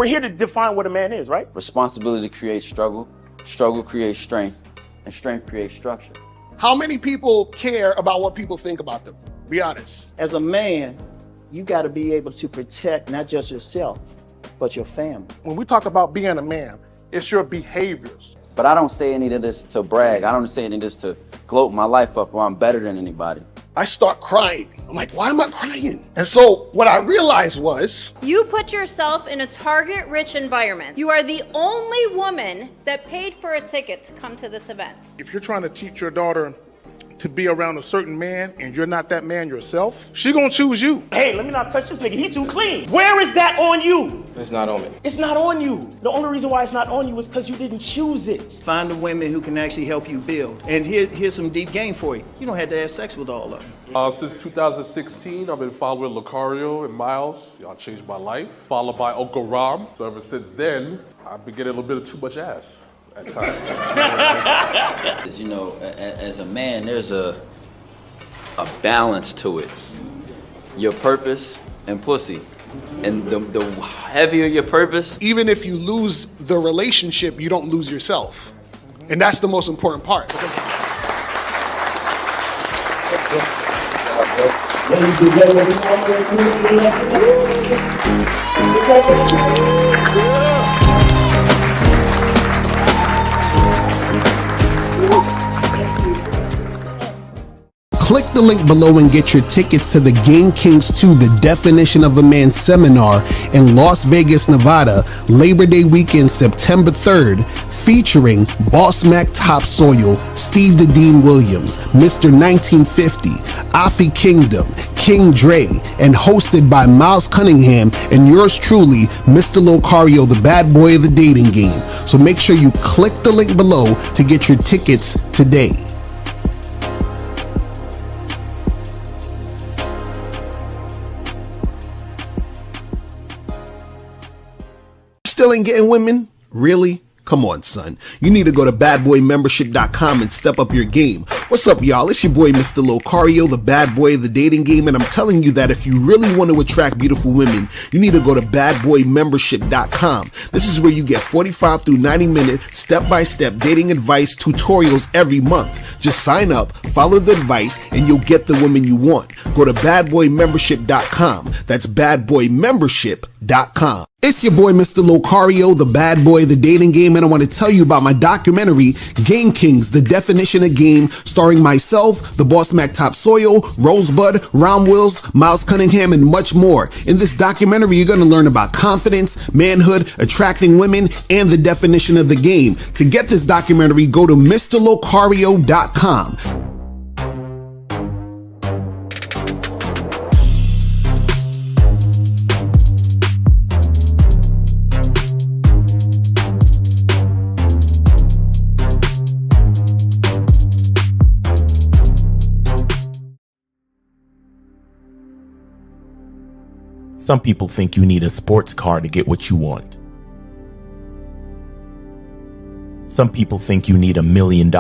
We're here to define what a man is, right? Responsibility creates struggle, struggle creates strength, and strength creates structure. How many people care about what people think about them? Be honest. As a man, you got to be able to protect not just yourself, but your family. When we talk about being a man, it's your behaviors. But I don't say any of this to brag. I don't say any of this to gloat my life up or I'm better than anybody. I start crying. I'm like, why am I crying? And so what I realized was, you put yourself in a target-rich environment. You are the only woman that paid for a ticket to come to this event. if you're trying to teach your daughter to be around a certain man and you're not that man yourself, she gonna choose you. Hey, let me not touch this nigga. He too clean. Where is that on you? It's not on me. It's not on you. The only reason why it's not on you is because you didn't choose it. Find the women who can actually help you build. And here's some deep game for you. You don't have to have sex with all of them. Since 2016, I've been following Lucario and Miles. Y'all changed my life. Followed by Uncle Ram. So ever since then, I've been getting a little bit of too much ass at times. You know, as a man, there's a balance to it. Your purpose and pussy. And the heavier your purpose. Even if you lose the relationship, you don't lose yourself. And that's the most important part. Click the link below and get your tickets to the Game Kings 2, The Definition of a Man seminar in Las Vegas, Nevada, Labor Day weekend, September 3rd, featuring Boss Mac Topsoil, Steve the Dean Williams, Mr. 1950, Afi Kingdom, King Dre, and hosted by Miles Cunningham and yours truly, Mr. Lucario, the bad boy of the dating game. So make sure you click the link below to get your tickets today. Still ain't getting women? Really? Come on, son. You need to go to badboymembership.com and step up your game. What's up, y'all? It's your boy, Mr. Lucario, the bad boy of the dating game, and I'm telling you that if you really want to attract beautiful women, you need to go to badboymembership.com. This is where you get 45 through 90-minute step-by-step dating advice tutorials every month. Just sign up, follow the advice, and you'll get the women you want. Go to badboymembership.com. That's badboymembership.com. It's your boy, Mr. Lucario, the bad boy of the dating game, and I want to tell you about my documentary, Game Kings, The Definition of Game, starring myself, the Boss Mac Topsoil, Rosebud, Ron Wills, Miles Cunningham, and much more. In this documentary, you're going to learn about confidence, manhood, attracting women, and the definition of the game. To get this documentary, go to MrLucario.com. Some people think you need a sports car to get what you want. Some people think you need $1 million.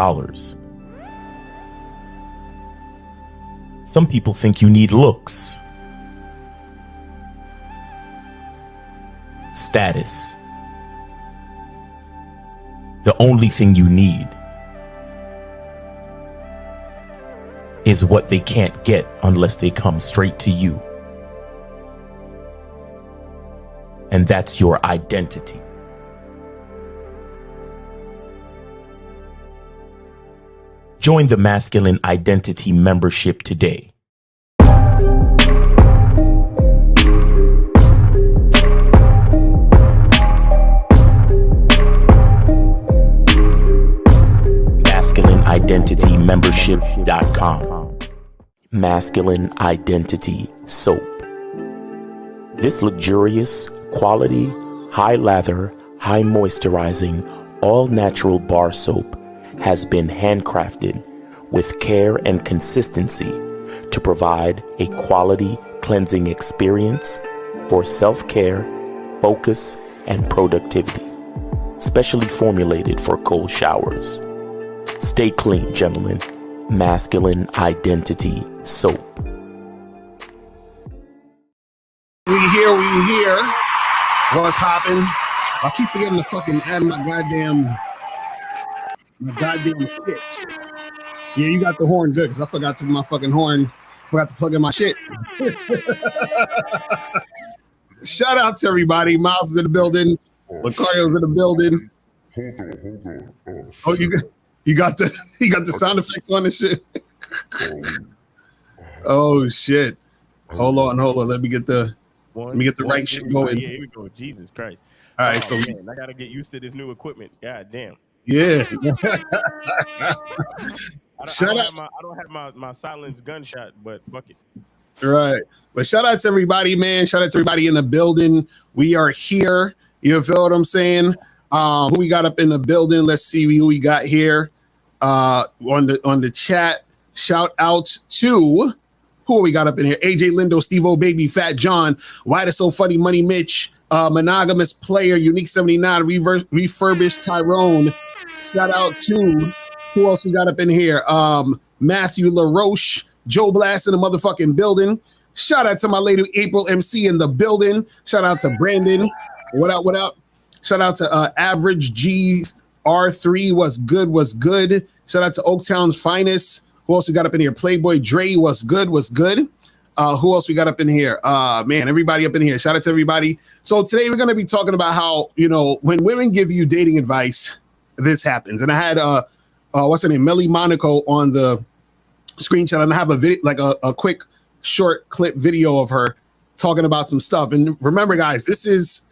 Some people think you need looks, status. The only thing you need is what they can't get unless they come straight to you. And that's your identity. Join the Masculine Identity membership today. MasculineIdentityMembership.com. Masculine Identity Soap. This luxurious, quality, high lather, high moisturizing, all natural bar soap has been handcrafted with care and consistency to provide a quality cleansing experience for self-care, focus, and productivity. Specially formulated for cold showers. Stay clean, gentlemen. Masculine Identity Soap. We here. What's popping? I keep forgetting to fucking add my goddamn shit. Yeah, you got the horn good because I forgot to my fucking horn. Forgot to plug in my shit. Shout out to everybody. Miles is in the building. Lucario's in the building. Oh, you got the sound effects on this shit. Oh shit. Hold on. Let me get the right shit going. Yeah, here we go. Jesus Christ. All right, so man, I gotta get used to this new equipment. God damn. Yeah. I don't have my silenced gunshot, but fuck it. Right. But shout out to everybody, man. Shout out to everybody in the building. We are here. You feel what I'm saying? Who we got up in the building? Let's see who we got here. On the chat. Shout out to who we got up in here. AJ Lindo, Steve O Baby, Fat John, Why It's So Funny, Money Mitch, Monogamous Player, Unique 79, Refurbished Tyrone. Shout out to who else we got up in here? Matthew LaRoche, Joe Blast in the motherfucking building. Shout out to my lady April MC in the building. Shout out to Brandon. What up? Shout out to Average GR3. What's good? Shout out to Oaktown's Finest. Who else we got up in here? Playboy Dre. What's good? Who else we got up in here? Man, everybody up in here. Shout out to everybody. So today we're going to be talking about how, when women give you dating advice, this happens. And I had what's her name, Melly Monaco on the screenshot, and I have a video, like a quick short clip video of her talking about some stuff. And remember, guys, this is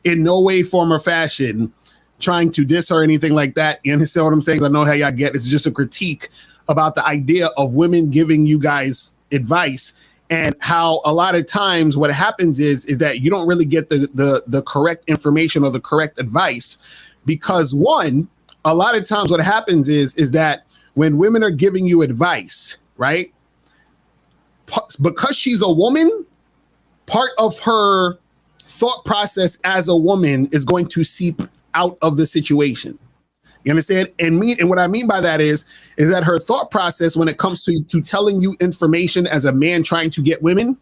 in no way, form, or fashion trying to diss her or anything like that. You understand what I'm saying? I know how y'all get. It's just a critique about the idea of women giving you guys advice, and how a lot of times what happens is that you don't really get the correct information or the correct advice, because one, a lot of times what happens is that when women are giving you advice, right, because she's a woman, part of her thought process as a woman is going to seep out of the situation. You understand? And what I mean by that is that her thought process when it comes to telling you information as a man trying to get women,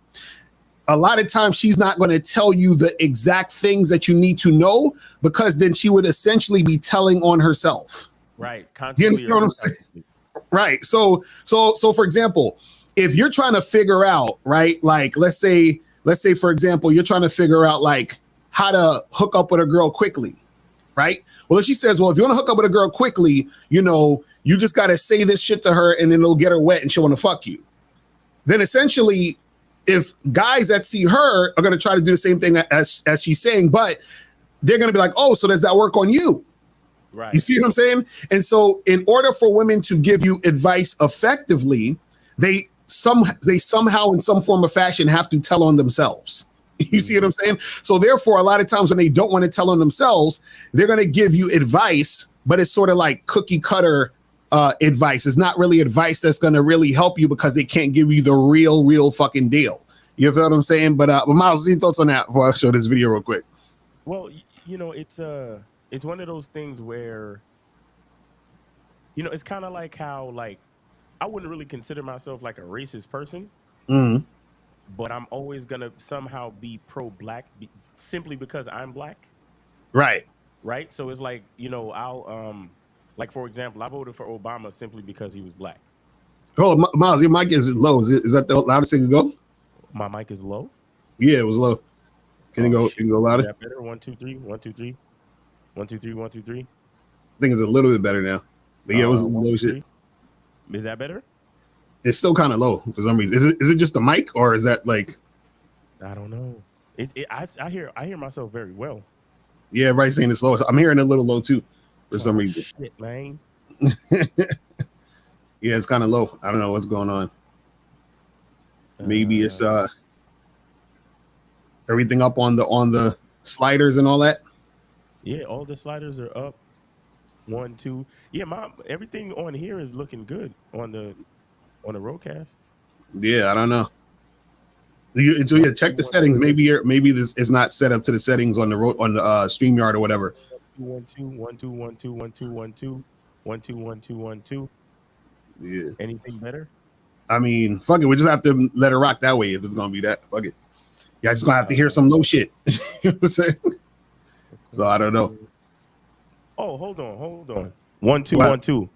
a lot of times she's not going to tell you the exact things that you need to know, because then she would essentially be telling on herself. Right. You understand what I'm saying? Right. So for example, if you're trying to figure out, right, like let's say for example, you're trying to figure out like how to hook up with a girl quickly, right? Well, if she says, well, if you want to hook up with a girl quickly, you just got to say this shit to her and then it'll get her wet and she'll want to fuck you. Then essentially, if guys that see her are going to try to do the same thing as she's saying, but they're going to be like, oh, so does that work on you? Right. You see what I'm saying? And so in order for women to give you advice effectively, they somehow in some form of fashion have to tell on themselves. You see what I'm saying? So therefore, a lot of times when they don't want to tell on themselves, they're going to give you advice, but it's sort of like cookie cutter advice. It's not really advice that's going to really help you, because they can't give you the real fucking deal. You feel what I'm saying? But Miles, what's your thoughts on that before I show this video real quick? Well, it's one of those things where, it's kind of like how, like, I wouldn't really consider myself like a racist person. Mm-hmm. But I'm always gonna somehow be pro-black simply because I'm black. Right. So it's like, I'll like, for example, I voted for Obama simply because he was black. Oh, Miles, your mic is low. Is that the loudest it can go? My mic is low? Yeah, it was low. Can you go louder? Is that better? 1 2 3 1 2 3 1 2 3 1 2 3. I think it's a little bit better now. But yeah, it was low shit. Is that better? It's still kind of low for some reason. Is it just the mic, or is that like? I don't know. I hear myself very well. Yeah, everybody's saying it's low. I'm hearing it a little low too, for some reason. Shit, man. Yeah, it's kind of low. I don't know what's going on. Maybe it's everything up on the sliders and all that. Yeah, all the sliders are up. 1 2. Yeah, everything on here is looking good on the roadcast. Yeah, I don't know. So yeah, check the settings. Maybe this is not set up to the settings on the StreamYard or whatever. 1 2 1 2 1 2 1 2 1 2 1 2 1 2 1 2. Yeah. Anything better? I mean, fuck it. We just have to let it rock that way if it's gonna be that. Fuck it. Yeah, just gonna have to hear some low shit. You know what I'm saying? So I don't know. Oh, hold on. 1 2 Wow. 1 2.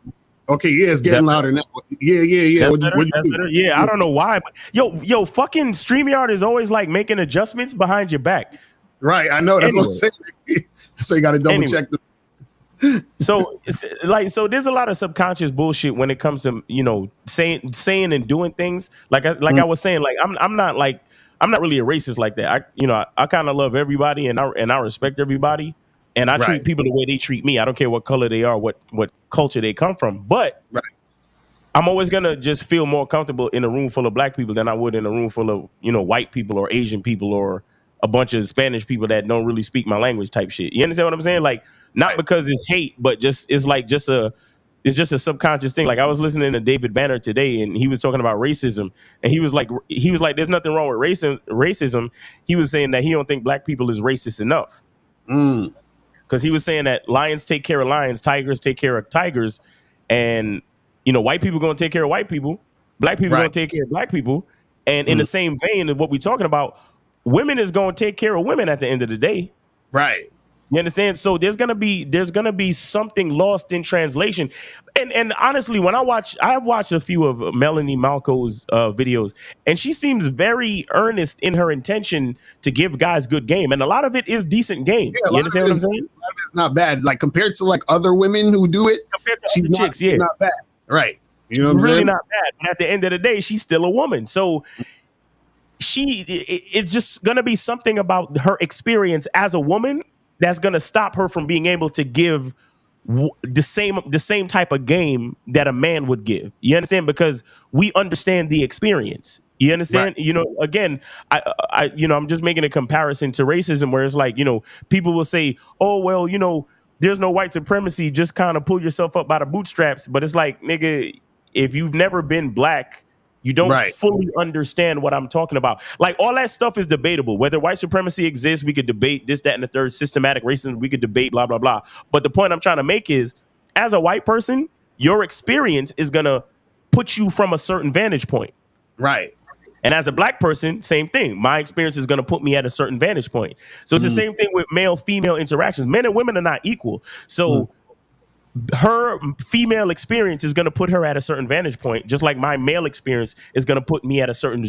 Okay, yeah, it's getting louder now. Yeah. That's What'd better? you That's do? better? Yeah, I don't know why. But yo, fucking StreamYard is always like making adjustments behind your back. Right, I know. That's what I'm saying. So you got to double check. So there's a lot of subconscious bullshit when it comes to saying and doing things. Like I was saying, like I'm not really a racist like that. I kind of love everybody and I respect everybody. And I treat people the way they treat me. I don't care what color they are, what culture they come from. But I'm always gonna just feel more comfortable in a room full of black people than I would in a room full of white people or Asian people or a bunch of Spanish people that don't really speak my language type shit. You understand what I'm saying? Like not because it's hate, but it's just a subconscious thing. Like I was listening to David Banner today, and he was talking about racism, and he was like, "There's nothing wrong with racism." He was saying that he don't think black people is racist enough. Because he was saying that lions take care of lions, tigers take care of tigers, and white people going to take care of white people, black people going to take care of black people, and in the same vein of what we're talking about, women is going to take care of women at the end of the day. Right. You understand? So there's gonna be something lost in translation, and honestly, when I've watched a few of Melanie Malco's videos, and she seems very earnest in her intention to give guys good game, and a lot of it is decent game. Yeah, you understand what I'm saying? It's not bad. Like compared to like other women who do it, she's not bad. Right. You know what I'm really saying? not bad. But at the end of the day, she's still a woman. So it's just gonna be something about her experience as a woman that's going to stop her from being able to give the same type of game that a man would give. You understand? Because we understand the experience. You understand? Right. Again, I'm just making a comparison to racism where it's like, people will say, oh, well, there's no white supremacy. Just kind of pull yourself up by the bootstraps. But it's like, nigga, if you've never been black, you don't fully understand what I'm talking about. Like all that stuff is debatable. Whether white supremacy exists, we could debate this, that, and the third. Systematic racism, we could debate blah, blah, blah. But the point I'm trying to make is, as a white person, your experience is going to put you from a certain vantage point. Right. And as a black person, same thing. My experience is going to put me at a certain vantage point. So it's the same thing with male-female interactions. Men and women are not equal. So her female experience is going to put her at a certain vantage point, just like my male experience is going to put me at a certain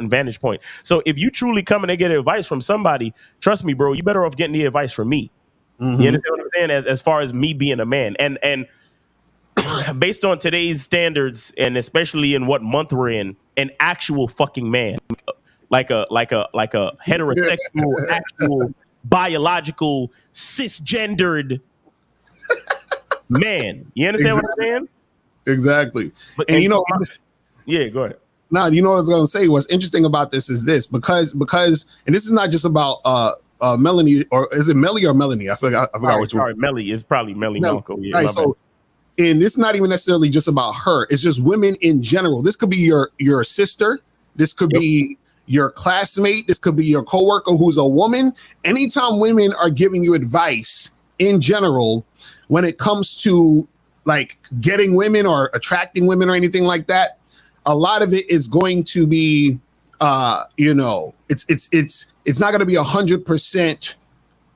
vantage point. So if you truly come and get advice from somebody, trust me, bro, you better off getting the advice from me. You understand what I'm saying? As far as me being a man, and based on today's standards, and especially in what month we're in, an actual fucking man, like a heterosexual, actual biological cisgendered man. You understand what I'm saying? Exactly. But, and yeah, go ahead. Now, what I was going to say, what's interesting about this is this, because, and this is not just about Melanie, or is it Melly or Melanie? I forgot which one. Melly is probably Melly Malco. Yeah, right. So, and it's not even necessarily just about her. It's just women in general. This could be your sister. This could be your classmate. This could be your coworker who's a woman. Anytime women are giving you advice in general, when it comes to like getting women or attracting women or anything like that, a lot of it is going to be, it's not going to be 100%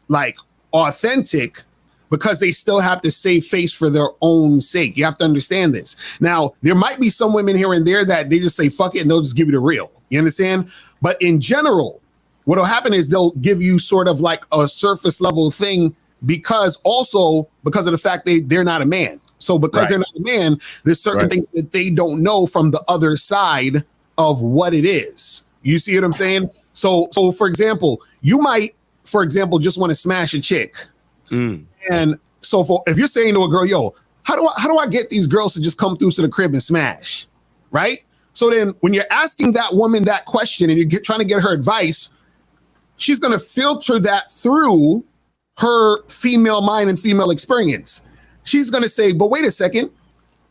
like authentic, because they still have to save face for their own sake. You have to understand this. Now, there might be some women here and there that they just say, fuck it, and they'll just give you the real. You understand? But in general, what'll happen is they'll give you sort of like a surface level thing, because of the fact they're not a man. So because they're not a man, there's certain things that they don't know from the other side of what it is. You see what I'm saying? So for example, you might, just want to smash a chick. And so if you're saying to a girl, yo, how do I get these girls to just come through to the crib and smash? Right? So then when you're asking that woman that question and you're trying to get her advice, she's going to filter that through her female mind and female experience. She's going to say, but wait a second,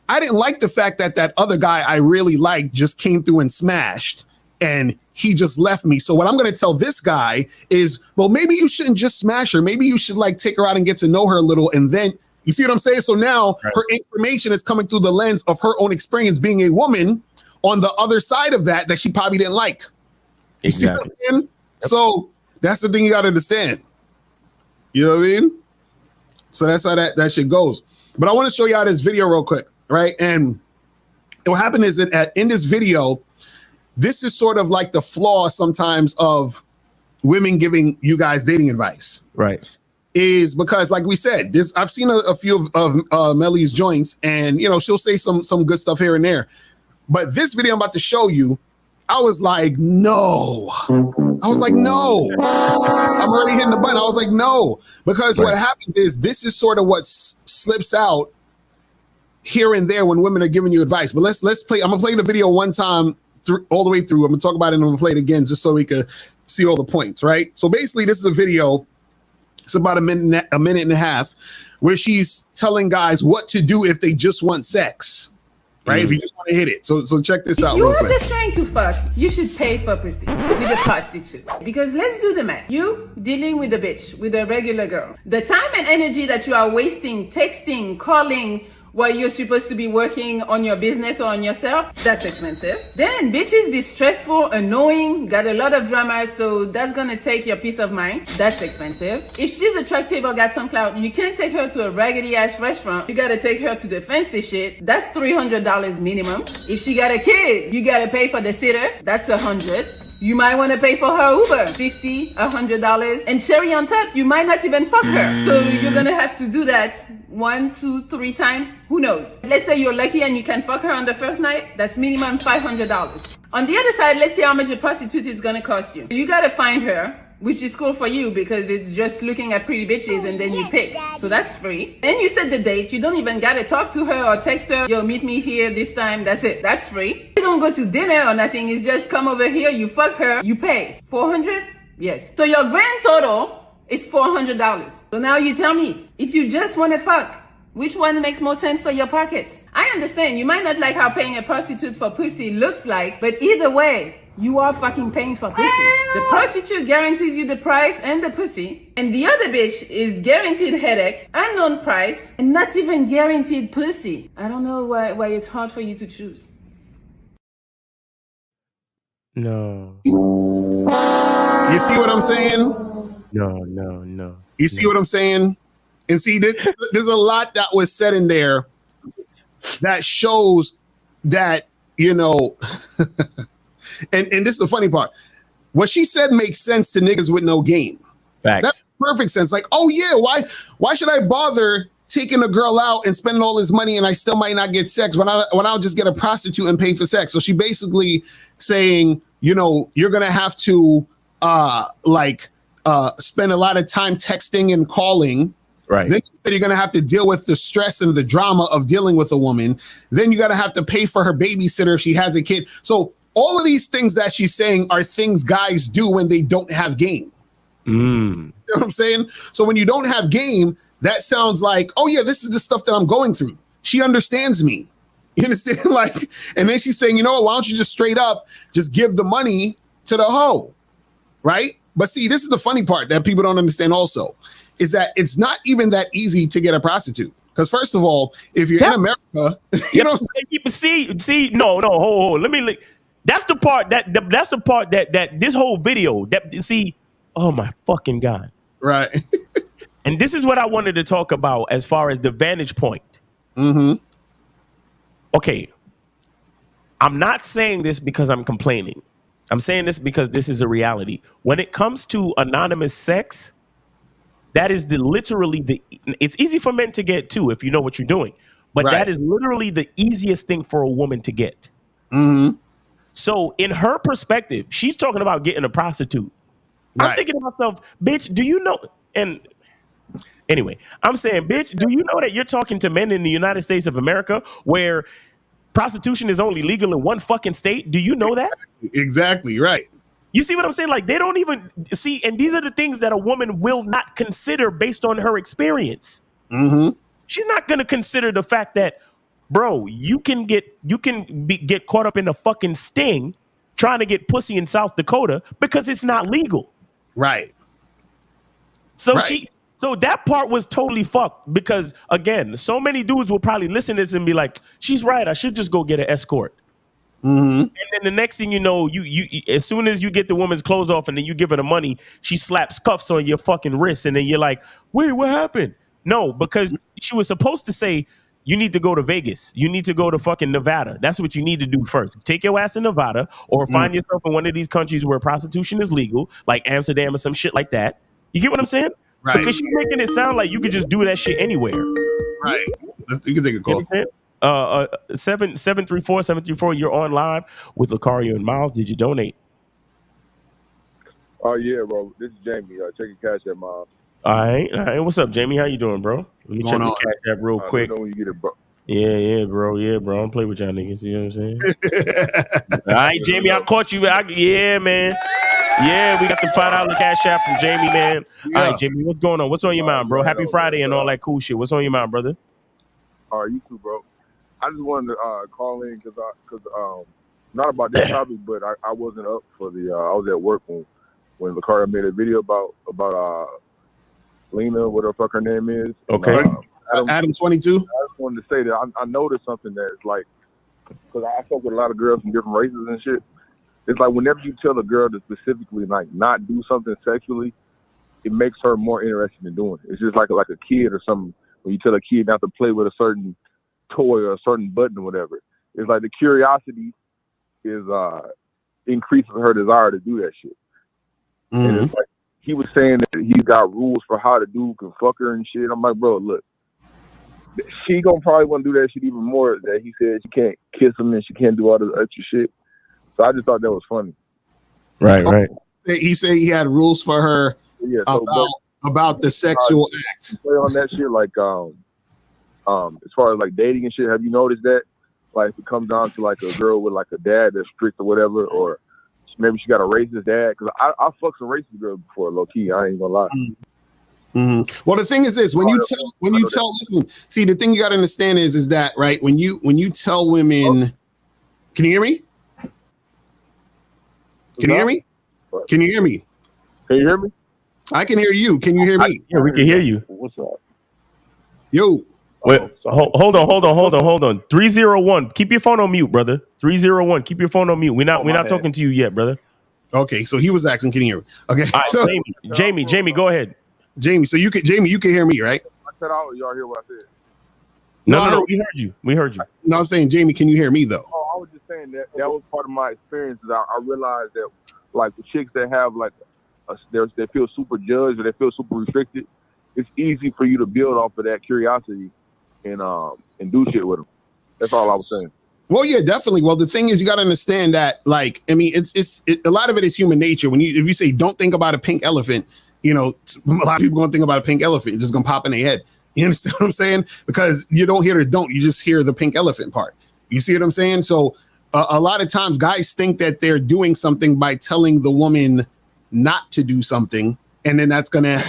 I didn't like the fact that other guy I really liked just came through and smashed and he just left me. So what I'm going to tell this guy is, well, maybe you shouldn't just smash her. Maybe you should like take her out and get to know her a little. And then you see what I'm saying? So now her information is coming through the lens of her own experience being a woman on the other side of that she probably didn't like. You see what I'm saying? So that's the thing you got to understand. You know what I mean? So that's how that shit goes. But I want to show y'all this video real quick, right? And what happened is that in this video, this is sort of like the flaw sometimes of women giving you guys dating advice. Right. Is because, like we said, I've seen a few of Melly's joints, and you know, she'll say some good stuff here and there. But this video I'm about to show you, I was like, no. I was like, no. I'm already hitting the button. I was like, no. Because what happens is this is sort of what slips out here and there when women are giving you advice. But let's play. I'm gonna play the video one time all the way through. I'm gonna talk about it and I'm gonna play it again just so we could see all the points, right? So basically, this is a video. It's about a minute and a half, where she's telling guys what to do if they just want sex, right? If you just want to hit it. So check this out. You real are quick. just trying to fuck. You should pay for pussy with a prostitute. Because let's do the math. You dealing with a bitch, with a regular girl. The time and energy that you are wasting texting, calling, while you're supposed to be working on your business or on yourself, that's expensive. Then bitches be stressful, annoying, got a lot of drama, so that's gonna take your peace of mind. That's expensive. If she's attractive or got some clout, you can't take her to a raggedy ass restaurant. You gotta take her to the fancy shit. That's $300 minimum. If she got a kid, you gotta pay for the sitter. That's $100. You might want to pay for her Uber, $50, $100. And cherry on top, you might not even fuck her. So you're going to have to do that 1, 2, 3 times. Who knows? Let's say you're lucky and you can fuck her on the first night. That's minimum $500. On the other side, let's see how much a prostitute is going to cost you. You got to find her, which is cool for you because it's just looking at pretty bitches and then you pick. So that's free. And you set the date. You don't even gotta talk to her or text her. Yo, meet me here this time. That's it. That's free. You don't go to dinner or nothing. It's just come over here. You fuck her. You pay. $400? Yes. So your grand total is $400. So now you tell me, if you just want to fuck, which one makes more sense for your pockets? I understand. You might not like how paying a prostitute for pussy looks like, but either way, you are fucking paying for pussy. The prostitute guarantees you the price and the pussy, and the other bitch is guaranteed headache, unknown price, and not even guaranteed pussy. I don't know why it's hard for you to choose. No. You see what I'm saying? No. You see what I'm saying? And see, there's a lot that was said in there that shows that, you know, and this is the funny part. What she said makes sense to niggas with no game. Facts. That's perfect sense. Like, oh yeah, why should I bother taking a girl out and spending all this money and I still might not get sex when I'll just get a prostitute and pay for sex? So she basically saying, you know, you're gonna have to spend a lot of time texting and calling. Right. Then you said you're gonna have to deal with the stress and the drama of dealing with a woman. Then you gotta have to pay for her babysitter if she has a kid. So all of these things that she's saying are things guys do when they don't have game. You know what I'm saying? So when you don't have game, that sounds like, oh yeah, this is the stuff that I'm going through. She understands me. You understand? Like, and then she's saying, you know what, why don't you just straight up just give the money to the hoe? Right? But see, this is the funny part that people don't understand also, is that it's not even that easy to get a prostitute. Because first of all, if you're in America, you know, see, no, hold. That's the part that this whole video oh my fucking God. Right. And this is what I wanted to talk about as far as the vantage point. Okay. I'm not saying this because I'm complaining. I'm saying this because this is a reality. When it comes to anonymous sex, that is it's easy for men to get too if you know what you're doing. But that is literally the easiest thing for a woman to get. So in her perspective, she's talking about getting a prostitute. I'm thinking to myself, bitch, do you know? And anyway, I'm saying, bitch, do you know that you're talking to men in the United States of America where prostitution is only legal in one fucking state? Do you know that? Exactly, right. You see what I'm saying? Like, they don't even see, and these are the things that a woman will not consider based on her experience. She's not going to consider the fact that, bro, you can get caught up in a fucking sting trying to get pussy in South Dakota because it's not legal. Right. So so that part was totally fucked because, again, so many dudes will probably listen to this and be like, she's right, I should just go get an escort. And then the next thing you know, you as soon as you get the woman's clothes off and then you give her the money, she slaps cuffs on your fucking wrist, and then you're like, wait, what happened? No, because she was supposed to say, you need to go to Vegas. You need to go to fucking Nevada. That's what you need to do first. Take your ass to Nevada or find yourself in one of these countries where prostitution is legal, like Amsterdam or some shit like that. You get what I'm saying? Right. Because she's making it sound like you could just do that shit anywhere. Right. You can take a call. 734, you're on live with Lucario and Miles. Did you donate? Oh yeah, bro. This is Jamie. Check your cash app, Miles. All right. What's up, Jamie? How you doing, bro? Let me check the cash app real quick. When you get it, bro. Yeah, bro. I don't play with y'all niggas. You know what I'm saying? All right, Jamie, I caught you. Yeah, man. Yeah, we got the $5 cash app from Jamie, man. Yeah. All right, Jamie, what's going on? What's on your mind, bro? Happy Friday and all that cool shit. What's on your mind, brother? All right, you too, bro. I just wanted to call in because not about this topic, but I wasn't up for the. I was at work when Lucario made a video about Lena, whatever the fuck her name is. Okay. Adam 22. I just wanted to say that I noticed something that's like, because I fuck with a lot of girls from different races and shit. It's like whenever you tell a girl to specifically like not do something sexually, it makes her more interested in doing it. It's just like a kid or something. When you tell a kid not to play with a certain toy or a certain button or whatever, it's like the curiosity is increasing her desire to do that shit. And it's like he was saying that he's got rules for how to do can fuck her and shit. I'm like, bro, look, she gonna probably want to do that shit even more. That he said she can't kiss him and she can't do all this extra shit. So I just thought that was funny. Right. He said he had rules for her about the sexual act. On that shit, like as far as like dating and shit, have you noticed that? Like if it comes down to like a girl with like a dad that's strict or whatever, or maybe she got a racist dad. Because I fucked some racist girls before, low key. I ain't gonna lie. Well, the thing is this: when you tell, listen. See, the thing you got to understand is that right when you tell women, can you hear me? Can you hear me? Can you hear me? Can you hear me? I can hear you. Can you hear me? Yeah, we can hear you. What's up? Yo. Wait, hold on. 301. Keep your phone on mute, brother. 301. Keep your phone on mute. We're not talking to you yet, brother. Okay, so he was asking, can you hear me? Okay. Right, so, Jamie, go ahead. Jamie, you can hear me, right? I said y'all hear what I said. No, we heard you. No, I'm saying, Jamie, can you hear me though? Oh, I was just saying that was part of my experience. I realized that like the chicks that have like they feel super judged or they feel super restricted, it's easy for you to build off of that curiosity and do shit with them. That's all I was saying. Well, yeah, definitely. Well, the thing is, you got to understand that, like, I mean, it's a lot of it is human nature. If you say don't think about a pink elephant, you know, a lot of people gonna think about a pink elephant. It's just gonna pop in their head. You understand what I'm saying? Because you don't hear you just hear the pink elephant part. You see what I'm saying? So a lot of times, guys think that they're doing something by telling the woman not to do something, and then that's gonna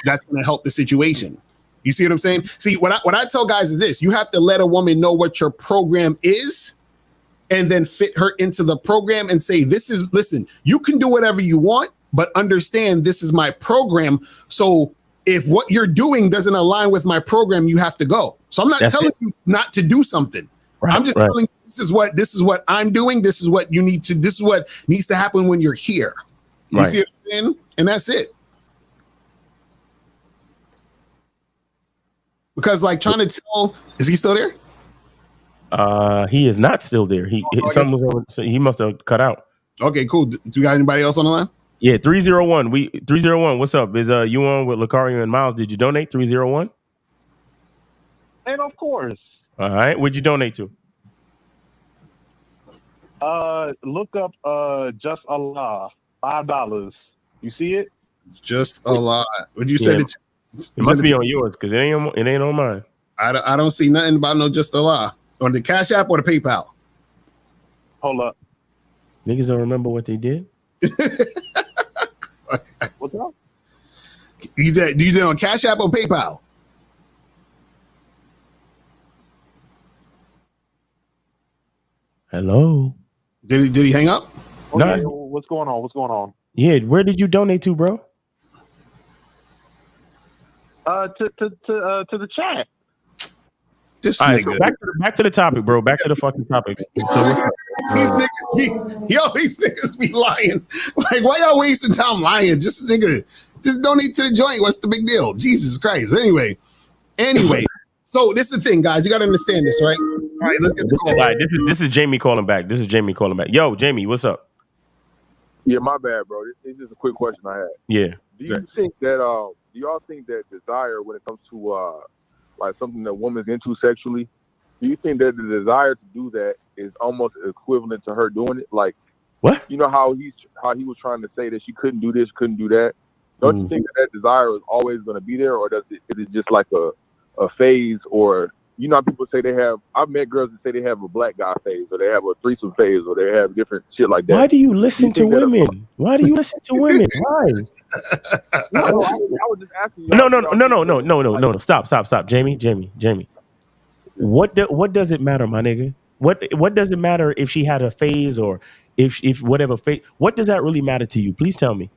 help the situation. You see what I'm saying? See, what I tell guys is this: you have to let a woman know what your program is, and then fit her into the program and say, listen, you can do whatever you want, but understand this is my program. So if what you're doing doesn't align with my program, you have to go. So I'm not telling you not to do something. Right, I'm just telling you this is what I'm doing. This is what you need to, this is what needs to happen when you're here. You see what I'm saying? And that's it. Because like trying to tell, is he still there? He is not still there. He must have cut out. Okay, cool. Do you got anybody else on the line? Yeah, 301. 301. What's up? Is you on with Lucario and Miles? Did you donate 301? And of course. All right. What'd you donate to? Look up Just Allah, $5. You see it? Just Allah. Would you send it to? It must be on yours because it ain't on mine. I don't see nothing about no Just Allah. On the Cash App or the PayPal? Hold up. Niggas don't remember what they did? What's up? You did it on Cash App or PayPal? Hello? Did he hang up? Okay, what's going on? Yeah, where did you donate to, bro? To the chat. This All right, nigga. so back to the topic, bro. Back to the fucking topic. So these niggas be lying. Like, why y'all wasting time lying? Just donate to the joint. What's the big deal? Jesus Christ. Anyway. So this is the thing, guys. You got to understand this, right? All right, let's get the call. All right, this is Jamie calling back. Yo, Jamie, what's up? Yeah, my bad, bro. It's just a quick question I had. Yeah. Do you think that do y'all think that desire when it comes to like something that woman's into sexually, do you think that the desire to do that is almost equivalent to her doing it? Like, what? You know how he was trying to say that she couldn't do this, couldn't do that. Don't you think that desire is always going to be there, or is it just like a phase? Or you know how people say they have? I've met girls that say they have a black guy phase, or they have a threesome phase, or they have different shit like that. Why do you listen to women? Why do you listen to women? Why? No, I was just asking you. No. Stop. Jamie. What does it matter, my nigga? What does it matter if she had a phase or if whatever phase? What does that really matter to you? Please tell me.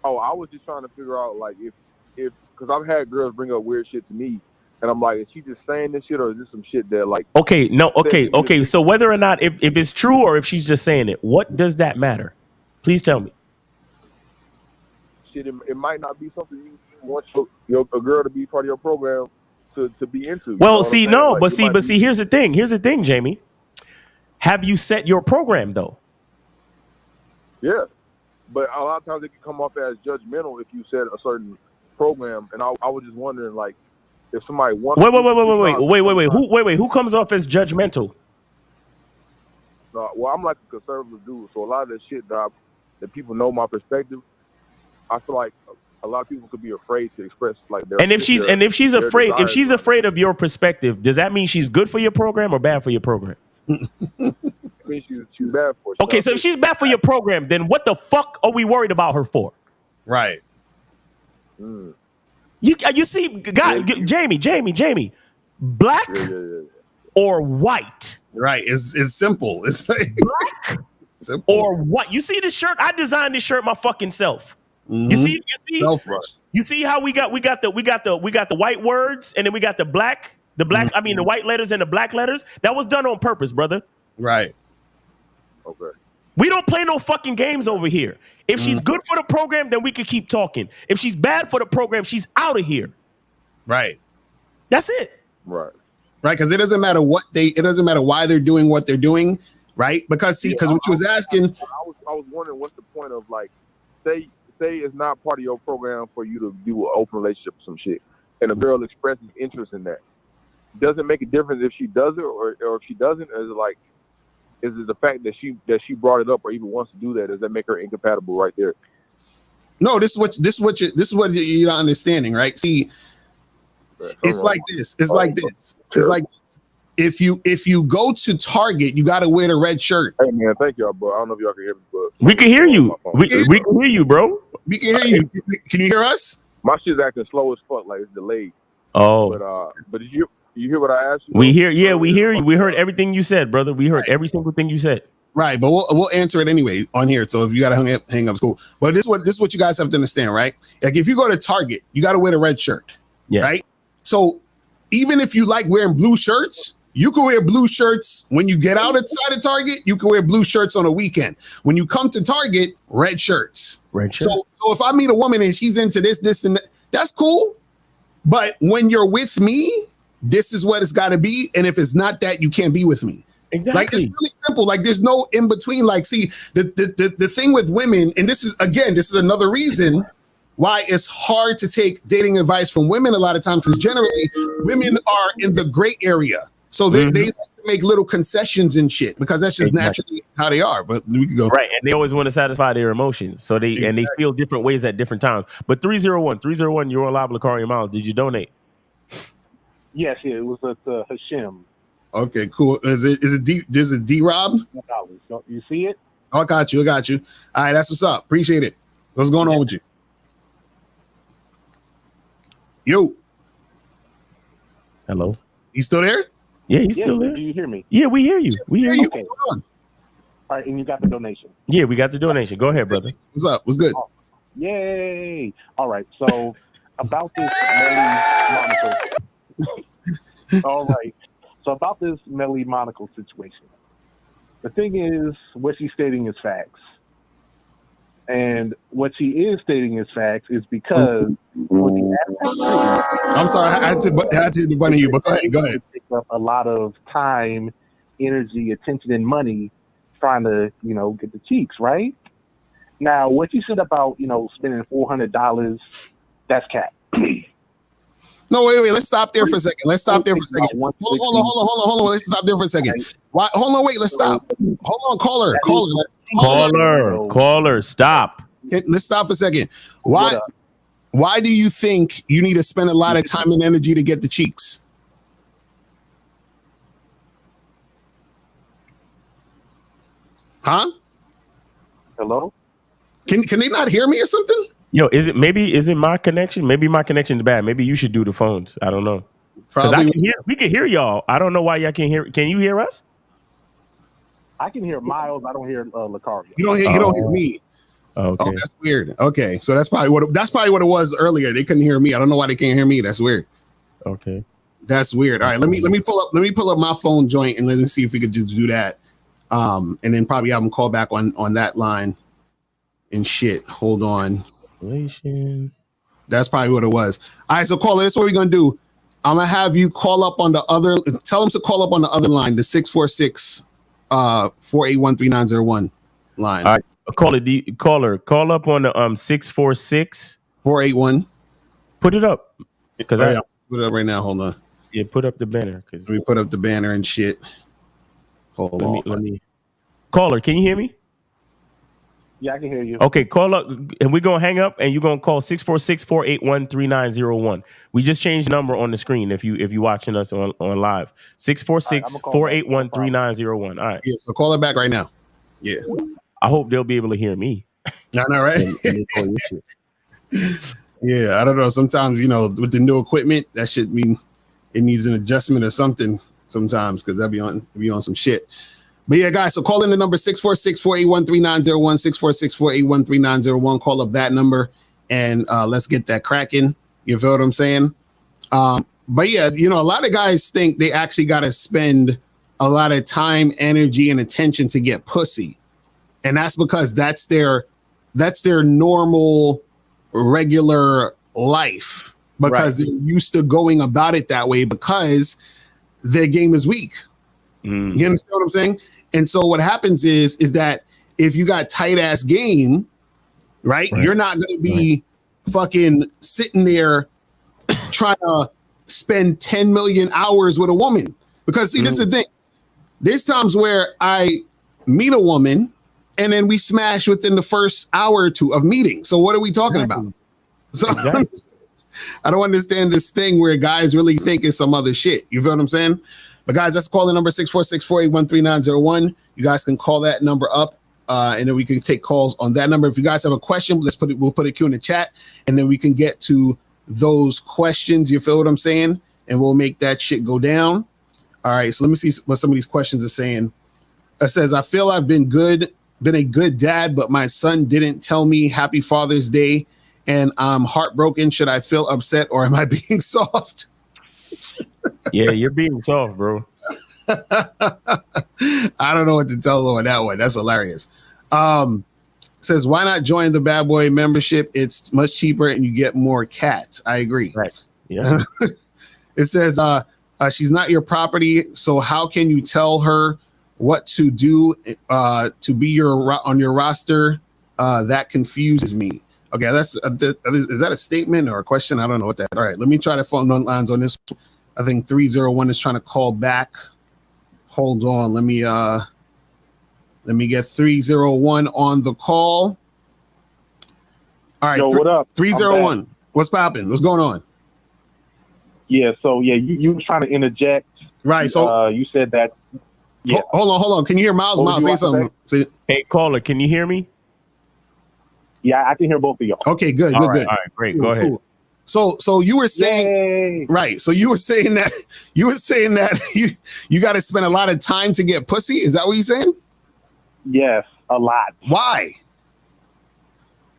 Oh, I was just trying to figure out like if because I've had girls bring up weird shit to me, and I'm like, is she just saying this shit, or is this some shit that like? Okay. So whether or not if it's true or if she's just saying it, what does that matter? Please tell me. Shit, it might not be something you want a girl to be part of your program to be into. Well, see, no, like, but see, here's the thing, Jamie. Have you set your program though? Yeah, but a lot of times it can come off as judgmental if you set a certain program, and I was just wondering, like, if somebody wants. Wait. Who comes off as judgmental? Well, I'm like a conservative dude, so a lot of the shit that people know my perspective, I feel like a lot of people could be afraid to express like their. And if she's afraid of your perspective, does that mean she's good for your program or bad for your program? I mean, she's bad for it. Okay, so if she's bad for your program, then what the fuck are we worried about her for? Right. You see, Jamie, black or white? Right. It's simple. It's like black simple. Or white. You see this shirt? I designed this shirt my fucking self. Mm-hmm. You see how we got the white words and then we got the black. I mean the white letters and the black letters. That was done on purpose, brother. Right. Okay. We don't play no fucking games over here. If she's good for the program, then we can keep talking. If she's bad for the program, she's out of here. Right. That's it. Right. Right. Because it doesn't matter why they're doing what they're doing. Right. Because what you was asking. I was wondering what's the point of like say it's not part of your program for you to do an open relationship or some shit, and a girl expresses interest in that. Does it make a difference if she does it or if she doesn't? Is it the fact that she brought it up or even wants to do that? Does that make her incompatible right there? No, this is what you're not understanding, right? See, it's like this. It's like this. It's like if you go to Target, you got to wear the red shirt. Hey man, thank y'all, bro. I don't know if y'all can hear me, but we can hear you. We can hear you, bro. We can hear you. Can you hear us? My shit's acting slow as fuck, like it's delayed. Oh, but did you hear what I asked you? We hear you. We heard everything you said, brother. We heard every single thing you said. Right, but we'll answer it anyway on here. So if you gotta hang up, it's cool. But this is what you guys have to understand, right? Like if you go to Target, you gotta wear the red shirt. Yeah. Right. So even if you like wearing blue shirts, you can wear blue shirts when you get out outside of Target. You can wear blue shirts on a weekend. When you come to Target, red shirts. Red shirt. So if I meet a woman and she's into this, and that, that's cool. But when you're with me, this is what it's got to be. And if it's not that, you can't be with me. Exactly. Like it's really simple. Like there's no in between. Like, see, the thing with women, and this is another reason why it's hard to take dating advice from women a lot of times, because generally women are in the gray area. So they like to make little concessions and shit because that's just naturally how they are. But we can go right, and they always want to satisfy their emotions. So they feel different ways at different times. But 301, you're on live, Lacari Miles. Did you donate? Yes, it was at Hashem. Okay, cool. Is it D Rob? You see it? Oh, I got you. All right, that's what's up. Appreciate it. What's going on with you? Yo. Hello. You still there? Yeah, he's still there. Do you hear me? Yeah, we hear you. We hear you. Okay. All right, and you got the donation. Yeah, we got the donation. Go ahead, brother. What's up? What's good? Oh, yay! All right, so about this Nelly monitor. All right. So about this Melly Monaco situation. The thing is, what she's stating is facts. And what she is stating is facts is because with the I'm sorry, I had to debunk you, but go ahead. It takes up a lot of time, energy, attention, and money trying to, get the cheeks, right? Now, what you said about, spending $400, that's cap. No, wait. Let's stop there for a second. Hold on. Let's stop there for a second. Why? Hold on, wait. Let's stop. Hold on, Caller, stop. Let's stop for a second. Why do you think you need to spend a lot of time and energy to get the cheeks? Huh? Hello? Can they not hear me or something? Yo, is it my connection? Maybe my connection is bad. Maybe you should do the phones. I don't know. Probably. We can hear y'all. I don't know why y'all can't hear. Can you hear us? I can hear Miles. I don't hear Lucario. You don't hear me. Okay. Oh, that's weird. Okay, so that's probably what it was earlier. They couldn't hear me. I don't know why they can't hear me. That's weird. Okay. That's weird. All right, let me pull up my phone joint and let me see if we could just do that. And then probably have them call back on that line and shit. Hold on. That's probably what it was. All right, so caller, this is what we're gonna do. I'm gonna have you call up on the other. Tell them to call up on the other line, the 646 4813901 line. All right, call up on the 646 481. Put it up because I put it up right now. Hold on. Yeah, put up the banner. Let me put up the banner and shit. Hold on. Let me. Caller, can you hear me? Yeah, I can hear you. Okay, call up, and we're gonna hang up, and you're gonna call 646-481-3901. We just changed the number on the screen. If you watching us on live, 646-481-3901. All right. Yeah, so call it back right now. Yeah. I hope they'll be able to hear me. I know, right? Yeah, I don't know. Sometimes with the new equipment, that should mean it needs an adjustment or something. Sometimes because that'd be on some shit. But yeah, guys, so call in the number 646-481-3901, 646-481-3901. Call up that number and let's get that cracking. You feel what I'm saying? But yeah, a lot of guys think they actually got to spend a lot of time, energy, and attention to get pussy. And that's because that's their normal, regular life because they're used to going about it that way because their game is weak. You understand what I'm saying? And so what happens is that if you got tight ass game, right, you're not going to be fucking sitting there trying to spend 10 million hours with a woman. Because see, this is the thing. There's times where I meet a woman and then we smash within the first hour or two of meeting. So what are we talking about? So I don't understand this thing where guys really think it's some other shit. You feel what I'm saying? But guys, let's call the number 646-481-3901. You guys can call that number up, and then we can take calls on that number. If you guys have a question, we'll put a Q in the chat, and then we can get to those questions. You feel what I'm saying? And we'll make that shit go down. All right, so let me see what some of these questions are saying. It says, I feel I've been a good dad, but my son didn't tell me Happy Father's Day, and I'm heartbroken. Should I feel upset or am I being soft? Yeah, you're being soft, bro. I don't know what to tell on that one. That's hilarious. Says, why not join the Bad Boy membership? It's much cheaper and you get more cats. I agree. Right. Yeah. It says, she's not your property, so how can you tell her what to do to be on your roster? That confuses me. Okay, is that a statement or a question? I don't know what that. All right, let me try to phone lines on this. I think 301 is trying to call back. Hold on, let me get 301 on the call. All right, yo, what up? 301. What's popping? What's going on? Yeah, so you were trying to interject. Right. So you said that. Yeah. Hold on. Can you hear Miles? Miles, say something. Hey, caller, can you hear me? Yeah, I can hear both of y'all. Okay, good. All right, great. Cool, go ahead. Cool. So you were saying, yay. Right? So you were saying that you got to spend a lot of time to get pussy. Is that what you're saying? Yes, a lot. Why?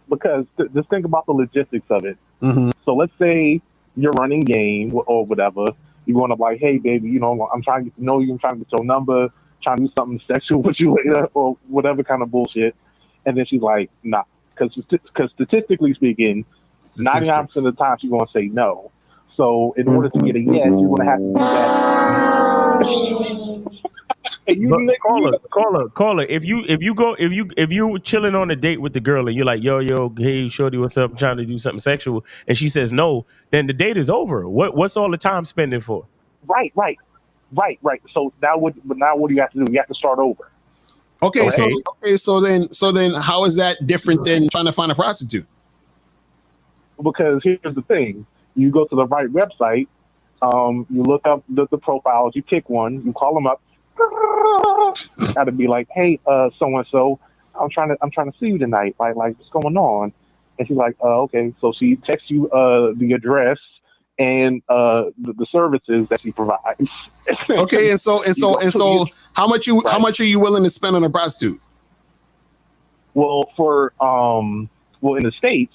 Because just think about the logistics of it. Mm-hmm. So let's say you're running game or whatever. You're going up like, hey, baby, you know, I'm trying to get to know you. I'm trying to get your number, trying to do something sexual with you later or whatever kind of bullshit. And then she's like, nah. Because statistically speaking, 99% of the time she's going to say no. So in order to get a yes, you're going to have to do that. Caller. If you're chilling on a date with the girl and you're like, yo, hey, shorty, what's up? I'm trying to do something sexual, and she says no, then the date is over. What's all the time spending for? Right. So now what do you have to do? You have to start over. Okay. So then how is that different than trying to find a prostitute? Because here's the thing. You go to the right website, you look up the profiles, you pick one, you call them up, gotta be like, hey, so-and-so, I'm trying to see you tonight. Like what's going on? And she's like, okay. So she texts you the address and the services that she provides. Okay, and so how much are you willing to spend on a prostitute? Well, in the States,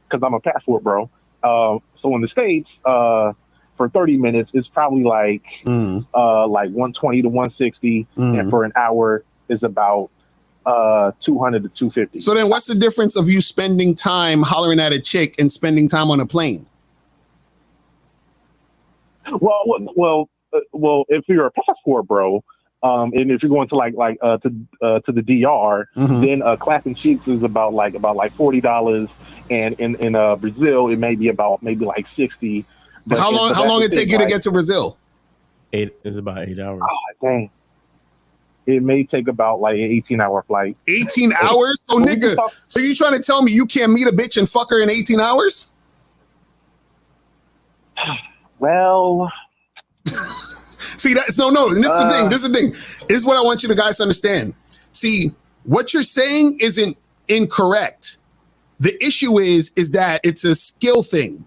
because I'm a passport bro. So in the States, for 30 minutes, it's probably like 120 to 160, and for an hour is about 200 to 250. So then, what's the difference of you spending time hollering at a chick and spending time on a plane? Well, if you're a passport bro, and if you're going to to the DR, then clapping cheeks is about $40, and in Brazil it may be about like 60. But how long it take you to get to Brazil? It's about 8 hours. Oh dang! It may take about like an 18-hour flight. 18 hours? So nigga, so you trying to tell me you can't meet a bitch and fuck her in 18 hours? Well, see that's no. And this is the thing. This is what I want you to guys to understand. See, what you're saying isn't incorrect. The issue is that it's a skill thing.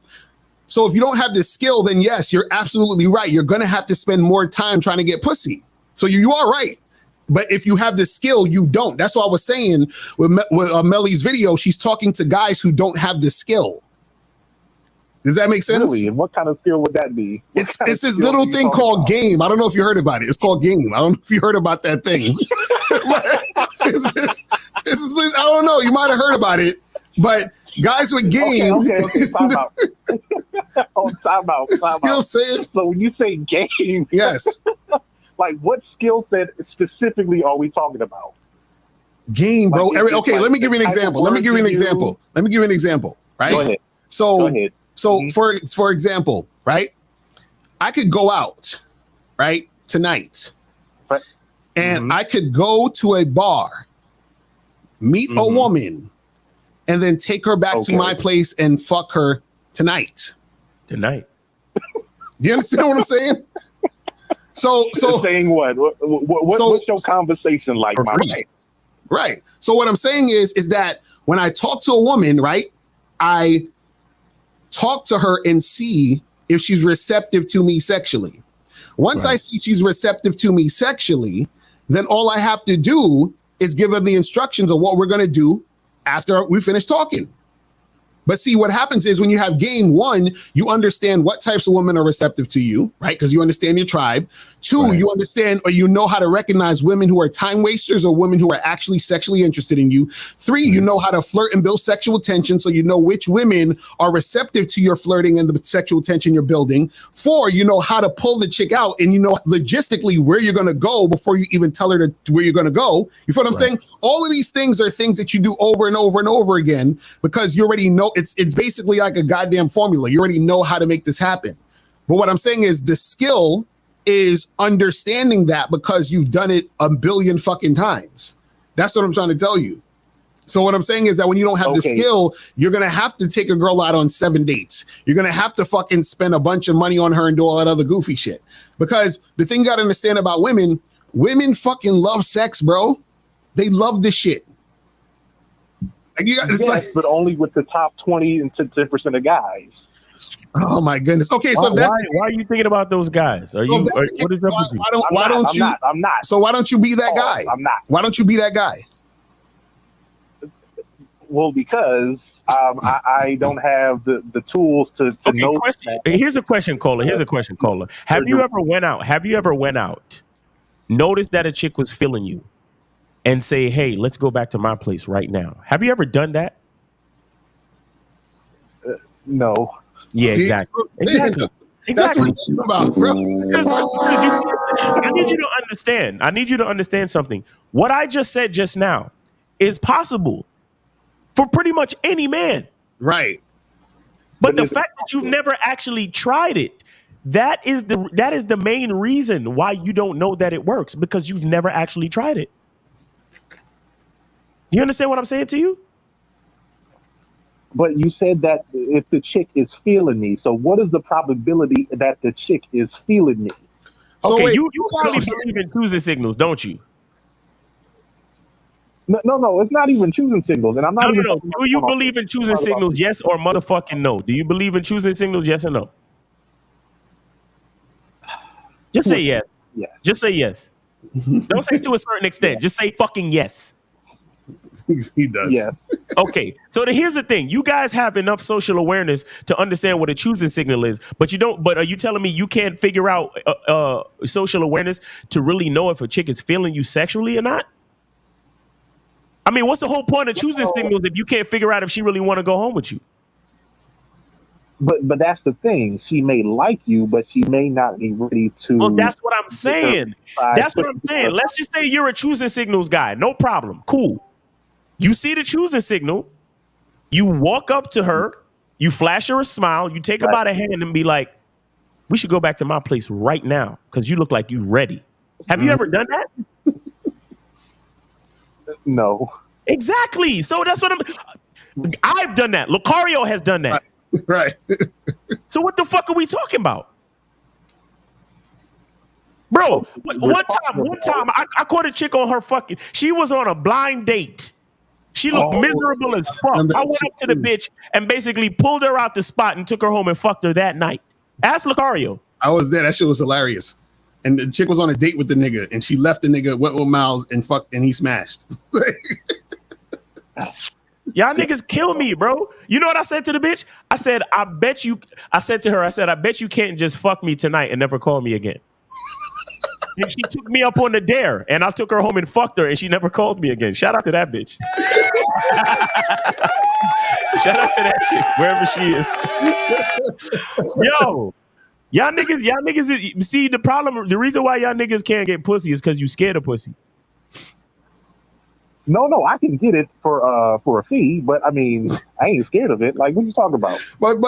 So if you don't have the skill, then yes, you're absolutely right. You're gonna have to spend more time trying to get pussy. So you are right. But if you have the skill, you don't. That's what I was saying with Melly's video. She's talking to guys who don't have the skill. Does that make sense? Really? And what kind of skill would that be? It's this little thing called game. I don't know if you heard about it. It's called game. I don't know if you heard about that thing. I don't know. You might have heard about it, but guys with game. Okay. Time out. Time out. You know what I'm saying? So when you say game, yes. Like what skill set specifically are we talking about? Game, bro. Okay, let me give you an example. Let me give you an example. Right. Go ahead. So for example, right? I could go out, right, tonight, and I could go to a bar, meet a woman, and then take her back to my place and fuck her tonight. You understand what I'm saying? So saying what? What's your conversation like, my man? Right. So what I'm saying is that when I talk to a woman, right, I talk to her and see if she's receptive to me sexually. Once I see she's receptive to me sexually, then all I have to do is give her the instructions of what we're going to do after we finish talking. But see, what happens is when you have game one, you understand what types of women are receptive to you, right? Because you understand your tribe. Two, you understand or you know how to recognize women who are time wasters or women who are actually sexually interested in you. Three, you know how to flirt and build sexual tension, so you know which women are receptive to your flirting and the sexual tension you're building. Four, you know how to pull the chick out and you know logistically where you're going to go before you even tell her to where you're going to go. You feel what I'm saying? All of these things are things that you do over and over and over again because you already know it's basically like a goddamn formula. You already know how to make this happen. But what I'm saying is the skill is understanding that because you've done it a billion fucking times. That's what I'm trying to tell you. So what I'm saying is that when you don't have the skill, you're going to have to take a girl out on 7 dates. You're going to have to fucking spend a bunch of money on her and do all that other goofy shit. Because the thing you got to understand about women fucking love sex, bro. They love this shit. Like you got, but only with the top 20 and 10% of guys. Oh my goodness. Okay, so why are you thinking about those guys? What is up with you? I'm not. So why don't you be that guy? I'm not. Why don't you be that guy? Well, because I don't have the tools to know. Here's a question, Cola. Have you ever went out, noticed that a chick was feeling you, and say, "Hey, let's go back to my place right now"? Have you ever done that? No. Yeah, exactly. That's what it's about, bro. I need you to understand. I need you to understand something. What I just said just now is possible for pretty much any man. Right. But the fact that you've never actually tried it, that is the main reason why you don't know that it works, because you've never actually tried it. You understand what I'm saying to you? But you said that if the chick is feeling me, so what is the probability that the chick is feeling me? So okay, you probably believe in choosing signals, don't you? No, it's not even choosing signals, and I'm not. No. Do you believe in choosing signals? Yes or motherfucking no? Do you believe in choosing signals? Yes or no? Just say yes. Yeah. Just say yes. Don't say to a certain extent. Just say fucking yes. He does. Yeah. Okay. So here's the thing. You guys have enough social awareness to understand what a choosing signal is, but you don't. But are you telling me you can't figure out social awareness to really know if a chick is feeling you sexually or not? I mean, what's the whole point of choosing signals if you can't figure out if she really want to go home with you? But that's the thing. She may like you, but she may not be ready to. Well, that's what I'm saying. That's what I'm saying. Let's just say you're a choosing signals guy. No problem. Cool. You see the choosing signal. You walk up to her. You flash her a smile. You take her by the hand and be like, "We should go back to my place right now because you look like you ready." Have you ever done that? No. Exactly. So that's what I've done that. Lucario has done that. Right. So what the fuck are we talking about? Bro, one time I caught a chick on her fucking, she was on a blind date. She looked miserable as fuck. I went up to the bitch and basically pulled her out the spot and took her home and fucked her that night. Ask Lucario. I was there. That shit was hilarious. And the chick was on a date with the nigga, and she left the nigga, went with Miles, and fucked, and he smashed. Y'all niggas kill me, bro. You know what I said to the bitch? I said to her, I bet you can't just fuck me tonight and never call me again. And she took me up on the dare, and I took her home and fucked her, and she never called me again. Shout out to that bitch. Shout out to that chick, wherever she is. Yo, y'all niggas, see the problem, the reason why y'all niggas can't get pussy is because you scared of pussy. No, I can get it for a fee, but I mean, I ain't scared of it. Like, what you talking about? But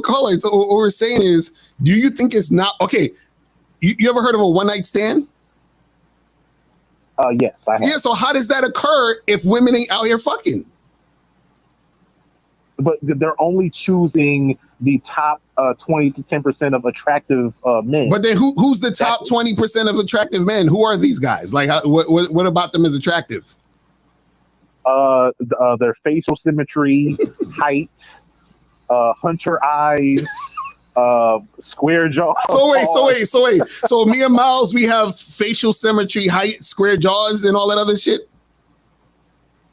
Colin, so what we're saying is, do you think it's not okay? You ever heard of a one night stand? Yes, I have. Yeah, so how does that occur if women ain't out here fucking? But they're only choosing the top 20 to 10% of attractive men. But then who's the top 20% of attractive men? Who are these guys? Like, what about them is attractive? Their facial symmetry, height, hunter eyes, square jaw. So wait. So me and Miles, we have facial symmetry, height, square jaws, and all that other shit.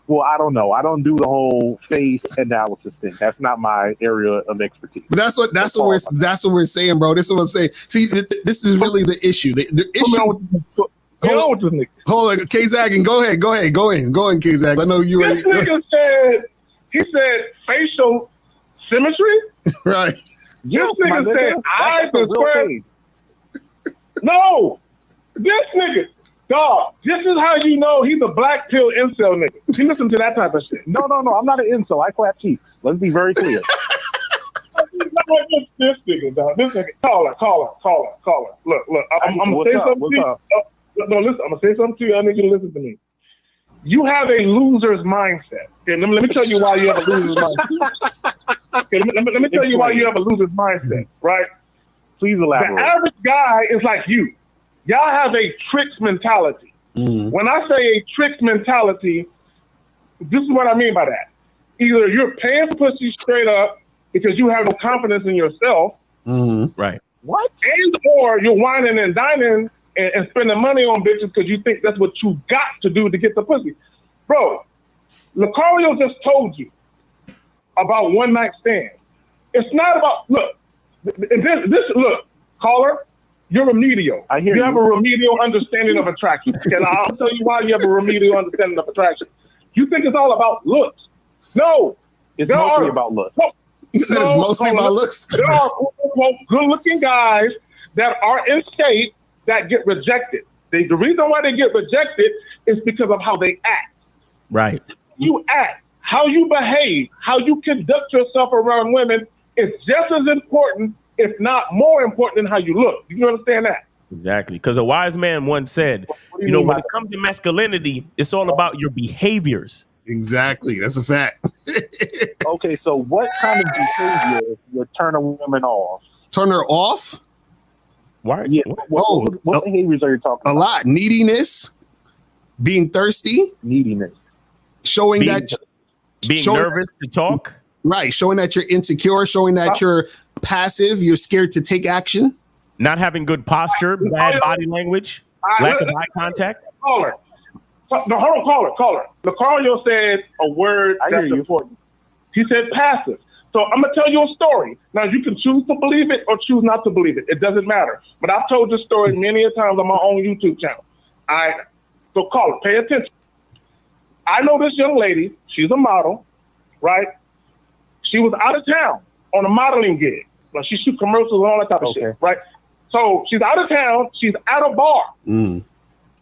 Well, I don't know. I don't do the whole face analysis thing. That's not my area of expertise. But that's what we're saying, bro. This is what I'm saying. See, this is really the issue. The issue. Hold on, K-Zag, go in, K-Zag. I know you ready. This nigga said facial symmetry? Right. This nigga said eyes and square. No! This nigga, dog, this is how you know he's a black pill incel nigga. He listen to that type of shit. No, I'm not an incel. I clap cheeks. Let's be very clear. This nigga, dog. This nigga. Caller. Look. I'm gonna say something to you. No, listen, I'm going to say something to you. I need you to listen to me. You have a loser's mindset. Okay, let me tell you why you have a loser's mindset. Okay, let me tell you why you have a loser's mindset, right? Please elaborate. The average guy is like you. Y'all have a tricks mentality. Mm. When I say a tricks mentality, this is what I mean by that. Either you're paying for pussy straight up because you have no confidence in yourself. Mm-hmm. Right. What? And or you're whining and dining and spending money on bitches because you think that's what you got to do to get the pussy. Bro, Lucario just told you, about one night stands. It's not about look, caller, you're remedial. I hear you you. have a remedial understanding of attraction. And I'll tell you why you have a remedial understanding of attraction. You think it's all about looks. No. It's mostly about looks. He said it's mostly about looks. There are good-looking guys that are in state that get rejected. The reason why they get rejected is because of how they act. Right. You act, how you behave, how you conduct yourself around women is just as important, if not more important, than how you look. Do you understand that? Exactly. Because a wise man once said, you know, when it comes to masculinity, it's all about your behaviors. Exactly. That's a fact. Okay, so what kind of behavior would turn a woman off? Turn her off? Why? Yeah. What behaviors are you talking about? A lot. Neediness, being thirsty, neediness, showing being nervous to talk. Right. Showing that you're insecure, showing that you're passive, you're scared to take action. Not having good posture, bad body language, lack of eye contact. Caller. No, hold on, caller. Lucario said a word that's important. He said passive. So I'm going to tell you a story. Now, you can choose to believe it or choose not to believe it. It doesn't matter. But I've told this story many a times on my own YouTube channel. So caller, pay attention. I know this young lady. She's a model, right? She was out of town on a modeling gig. Like she shoots commercials and all that type of shit, right? So she's out of town. She's at a bar.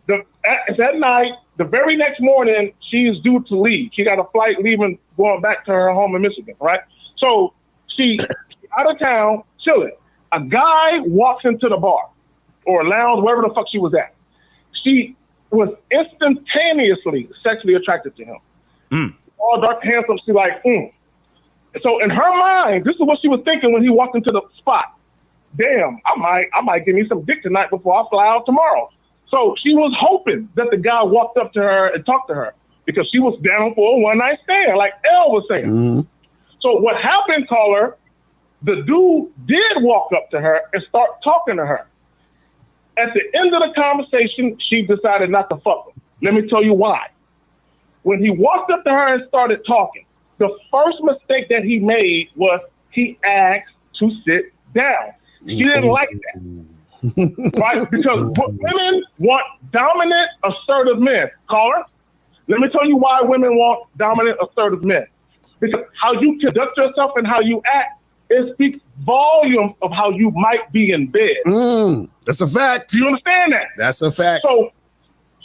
It's at night. The very next morning, she is due to leave. She got a flight leaving, going back to her home in Michigan, right? So she's out of town, chilling. A guy walks into the bar or lounge, wherever the fuck she was at. She was instantaneously sexually attracted to him. All dark, handsome. She's like, So in her mind, this is what she was thinking when he walked into the spot. Damn, I might give me some dick tonight before I fly out tomorrow. So she was hoping that the guy walked up to her and talked to her because she was down for a one-night stand, like Elle was saying. So what happened, caller, the dude did walk up to her and start talking to her. At the end of the conversation, she decided not to fuck him. Let me tell you why. When he walked up to her and started talking, the first mistake that he made was he asked to sit down. She didn't like that. Right? Because women want dominant, assertive men. Caller, let me tell you why women want dominant, assertive men. Because how you conduct yourself and how you act, it speaks volumes of how you might be in bed. That's a fact. Do you understand that? That's a fact. So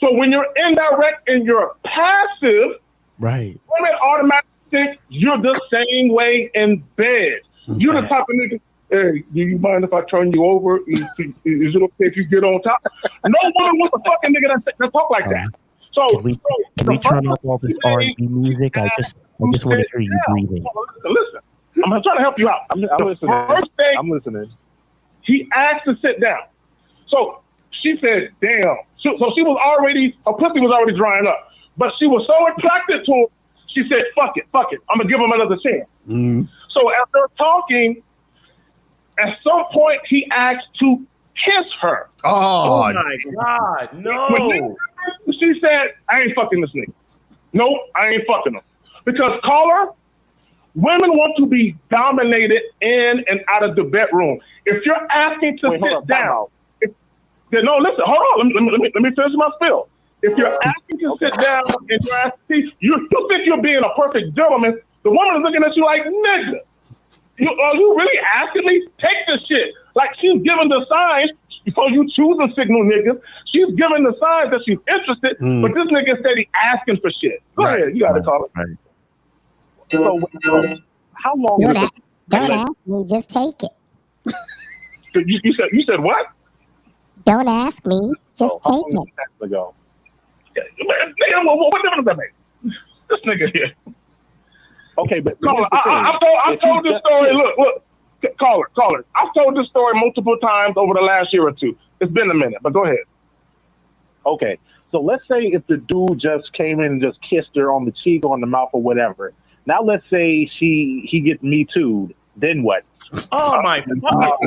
when you're indirect and you're passive, right, women automatically think you're the same way in bed. You're the type of nigga, hey, do you mind if I turn you over? Is it okay if you get on top? No woman wants a fucking nigga that talk like that. So can we turn off all this R&B music? I just want to hear you breathing. Listen, I'm trying to help you out. I'm listening. First thing, I'm listening. He asked to sit down. So she said, damn. So she was already, her pussy was already drying up. But she was so attracted to him, she said, fuck it. I'm going to give him another chance. So after talking, at some point, he asked to kiss her. Oh my God, no. She said, I ain't fucking this nigga. Nope, I ain't fucking him. Because, caller, women want to be dominated in and out of the bedroom. If you're asking to sit down, no, listen, hold on. Let me finish my spill. If you're asking to sit down and you're asking, you think you're being a perfect gentleman, the woman is looking at you like, nigga, are you really asking me? Take this shit. Like she's giving the signs before you choose a signal, niggas. She's giving the signs that she's interested, but this nigga said he asking for shit. Go ahead, you got to call it. Right. So, how long? Don't ask me, just take it. So you said what? Don't ask me, just take it. Ago. Nigga, what difference does that make? This nigga here. Okay, but caller, I've told this story. Look, caller. I've told this story multiple times over the last year or two. It's been a minute, but go ahead. Okay, so let's say if the dude just came in and just kissed her on the cheek or on the mouth or whatever. Now let's say he gets Me Too'd. Then what? Oh my God!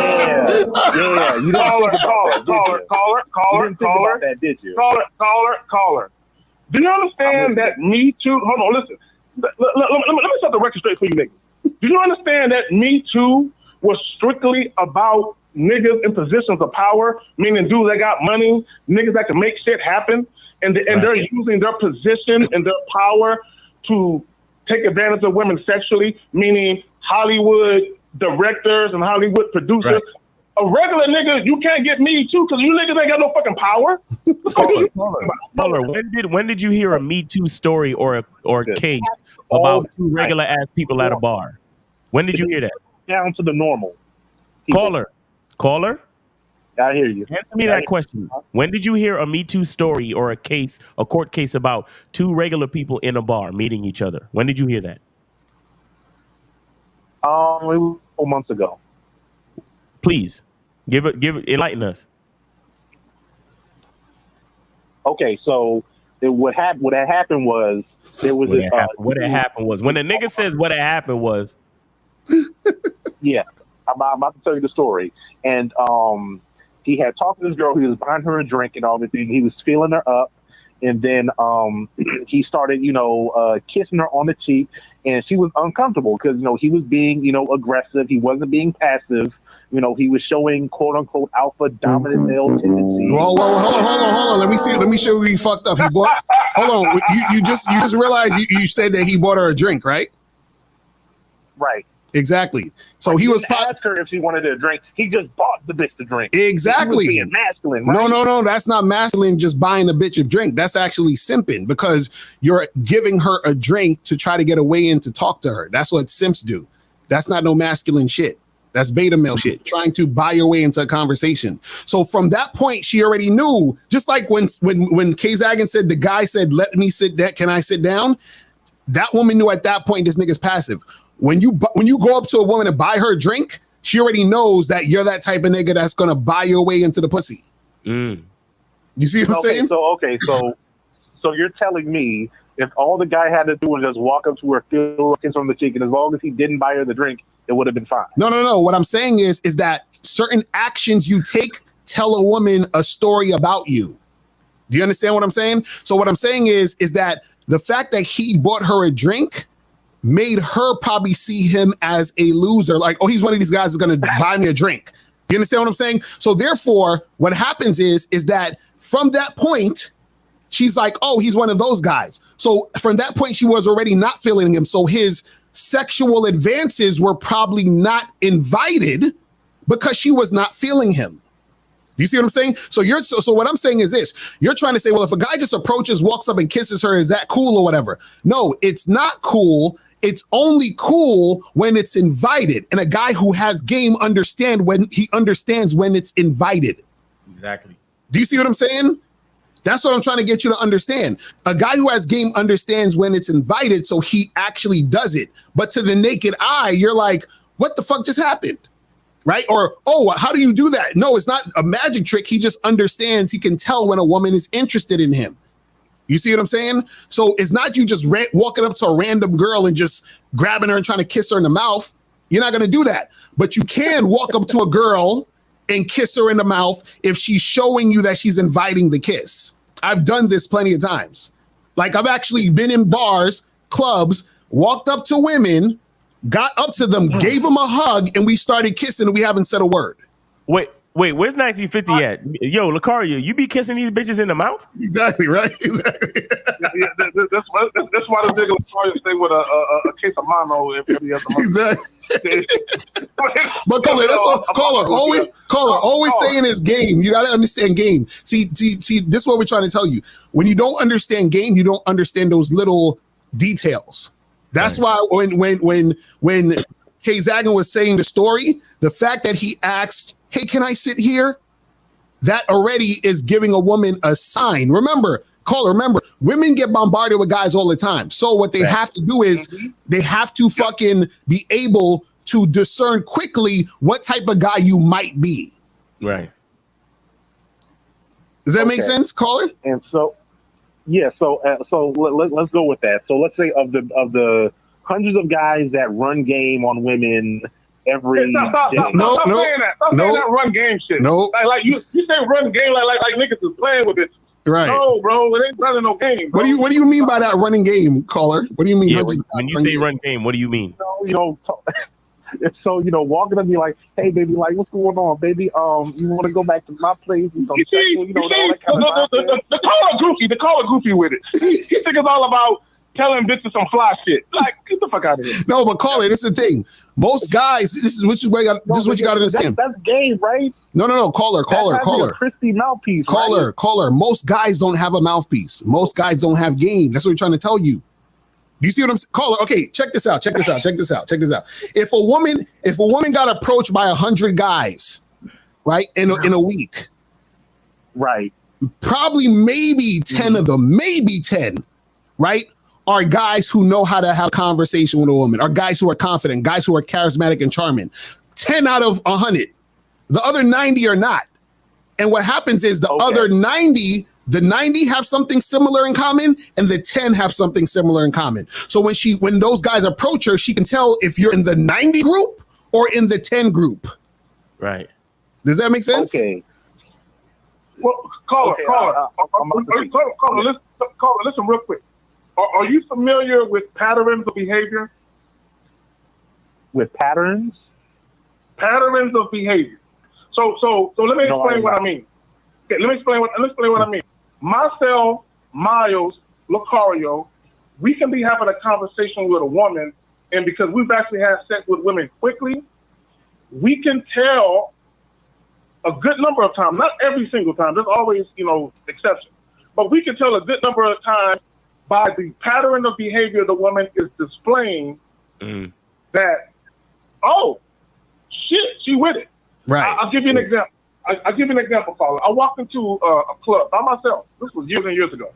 Yeah. You caller. That, did you? Caller. Do you understand that Me Too? Hold on, listen. let me set the record straight for you niggas. Do you understand that Me Too was strictly about niggas in positions of power, meaning dudes that got money, niggas that can make shit happen, and they're using their position and their power to take advantage of women sexually, meaning Hollywood directors and Hollywood producers. Right. A regular nigga, you can't get Me Too because you niggas ain't got no fucking power. Caller, when did you hear a Me Too story or a case about two regular ass people at a bar? When did you hear that? Down to the normal people. Caller. I hear you. Answer me that question. When did you hear a Me Too story or a court case about two regular people in a bar meeting each other? When did you hear that? It was 4 months ago. Please give it, enlighten us. Okay, so what had happened was there was what had happened was when a nigga says what had happened was. Yeah, I'm about to tell you the story. And he had talked to this girl. He was buying her a drink and all the thing. He was feeling her up, and then he started, kissing her on the cheek, and she was uncomfortable because he was being, aggressive. He wasn't being passive. He was showing quote unquote alpha dominant male tendencies. Whoa, hold on. Let me show you he fucked up. Hold on. You just realized you said that he bought her a drink, right? Right. Exactly. So he was asked her if she wanted a drink. He just bought the bitch the drink. Exactly. He was being masculine. Right? No. That's not masculine. Just buying a bitch a drink. That's actually simping because you're giving her a drink to try to get a way in to talk to her. That's what simps do. That's not no masculine shit. That's beta male shit, trying to buy your way into a conversation. So from that point, she already knew, just like when Kay Zagan said, the guy said, let me sit down, can I sit down? That woman knew at that point, this nigga's passive. When you go up to a woman and buy her a drink, she already knows that you're that type of nigga that's going to buy your way into the pussy. You see what I'm saying? So you're telling me if all the guy had to do was just walk up to her, feel a kiss on the cheek, and as long as he didn't buy her the drink, it would have been fine. No. What I'm saying is that certain actions you take tell a woman a story about you. Do you understand what I'm saying? So what I'm saying is that the fact that he bought her a drink made her probably see him as a loser. Like, oh, he's one of these guys that's going to buy me a drink. You understand what I'm saying? So therefore, what happens is that from that point, she's like, oh, he's one of those guys. So from that point, she was already not feeling him. So his sexual advances were probably not invited because she was not feeling him. Do you see what I'm saying? So what I'm saying is this. You're trying to say, well, if a guy just approaches, walks up and kisses her, is that cool or whatever? No, it's not cool. It's only cool when it's invited. And a guy who has game understands when it's invited. Exactly. Do you see what I'm saying? That's what I'm trying to get you to understand. A guy who has game understands when it's invited, so he actually does it. But to the naked eye, you're like, what the fuck just happened? Right? Or, oh, how do you do that? No, it's not a magic trick. He just understands. He can tell when a woman is interested in him. You see what I'm saying? So it's not you just walking up to a random girl and just grabbing her and trying to kiss her in the mouth. You're not going to do that. But you can walk up to a girl and kiss her in the mouth if she's showing you that she's inviting the kiss. I've done this plenty of times. Like I've actually been in bars, clubs, walked up to women, got up to them, gave them a hug, and we started kissing and we haven't said a word. Wait, where's 1950 at? Yo, Lucario, you be kissing these bitches in the mouth? Exactly, right? Exactly. Yeah, that's why the nigga Lucario stay with a case of mono every other month. Exactly. But caller, always saying is game. You got to understand game. See, this is what we're trying to tell you. When you don't understand game, you don't understand those little details. That's why when Kay Zagan was saying the story, the fact that he asked, hey, can I sit here? That already is giving a woman a sign. Remember, women get bombarded with guys all the time. So what they have to do is they have to fucking be able to discern quickly what type of guy you might be. Right. Does that make sense, caller? And so, yeah. So let's go with that. So let's say of the hundreds of guys that run game on women every stop saying that. Stop saying that run game shit. No. Like you say run game like niggas is playing with it. Right. No, bro, it ain't running no game. Bro. What do you mean by that running game, caller? What do you mean? Yeah, when you say run game, what do you mean? So, walking up and be like, hey, baby, like, what's going on, baby? You want to go back to my place? The caller goofy with it. He think it's all about telling bitches some fly shit. Like, get the fuck out of here. No, but caller, this is the thing. Most guys, this is what you got to understand. That's game, right? No, caller. Crispy mouthpiece. Caller. Most guys don't have a mouthpiece. Most guys don't have game. That's what we're trying to tell you. Do you see what I'm saying? Caller, okay, check this out. If a woman got approached by 100 guys, right, in a week, right, probably maybe 10 of them, maybe 10, right, are guys who know how to have a conversation with a woman, are guys who are confident, guys who are charismatic and charming. 10 out of 100. The other 90 are not. And what happens is the other 90, the 90 have something similar in common, and the 10 have something similar in common. So when those guys approach her, she can tell if you're in the 90 group or in the 10 group. Right. Does that make sense? Okay. Well, caller, listen real quick. Are you familiar with patterns of behavior? With patterns? Patterns of behavior. So let me explain what I mean. Okay, let me explain what I mean. Myself, Miles, Lucario, we can be having a conversation with a woman, and because we've actually had sex with women quickly, we can tell a good number of times, not every single time, there's always, exceptions, but we can tell a good number of times by the pattern of behavior the woman is displaying that, oh, shit, she with it. Right. I'll give you an example. I'll give you an example, Paula. I walked into a club by myself. This was years and years ago.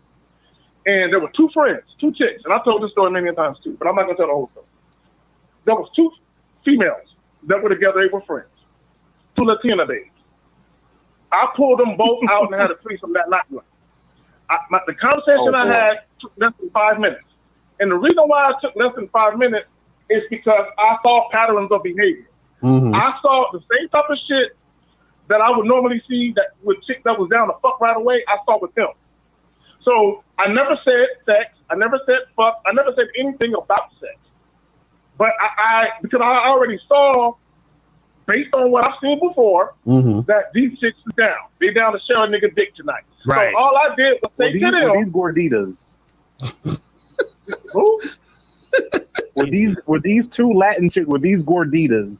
And there were two friends, two chicks. And I told this story many times too, but I'm not going to tell the whole story. There was two females that were together. They were friends. Two Latina babes. I pulled them both out and had a threesome that night. The conversation I had took less than 5 minutes. And the reason why I took less than 5 minutes is because I saw patterns of behavior. Mm-hmm. I saw the same type of shit that I would normally see that with chicks that was down to fuck right away, I saw with them. So I never said sex. I never said fuck. I never said anything about sex. But because I already saw, based on what I've seen before, that these chicks are down. They down to share a nigga dick tonight. Right. So all I did was say to them. These gorditas. Who? Were these two Latin chicks? Were these gorditas?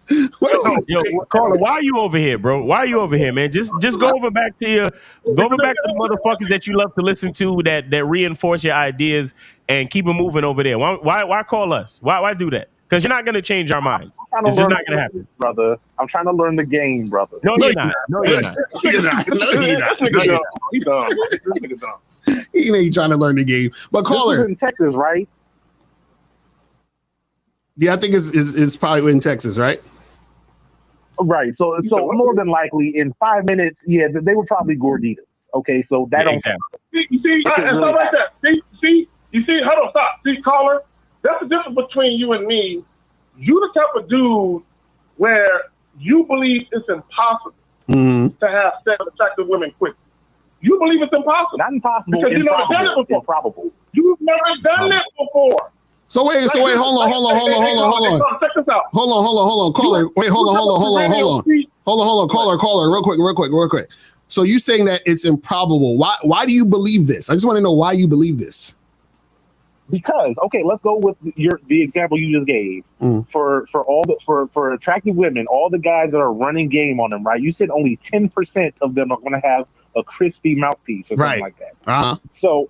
Yo, Carla, why are you over here, bro? Why are you over here, man? Just go over back to the motherfuckers that you love to listen to that reinforce your ideas and keep them moving over there. Why call us? Why do that? Because you're not gonna change our minds. It's just not gonna happen, brother. I'm trying to learn the game, brother. No, you're not. No, you're not. You're not. No, you're not. He's dumb. This nigga dumb. He ain't trying to learn the game. But caller, this is in Texas, right? Yeah, I think it's probably in Texas, right? Right. So more than likely in 5 minutes, yeah, they were probably gorditas. Okay, so that don't. You see, and stuff like that. See, hold on, stop. See, caller, that's the difference between you and me. You the type of dude where you believe it's impossible to have sex with attractive women quickly. You believe it's impossible. Not impossible. Because you've never done it before. Improbable. You've never done it before. So wait, hold on. Check this out. Hold on, caller. Wait, hold on, caller. Real quick. So you saying that it's improbable? Why do you believe this? I just want to know why you believe this. Because let's go with the example you just gave. For attractive women, all the guys that are running game on them, right? You said only 10% of them are going to have a crispy mouthpiece or something like that. So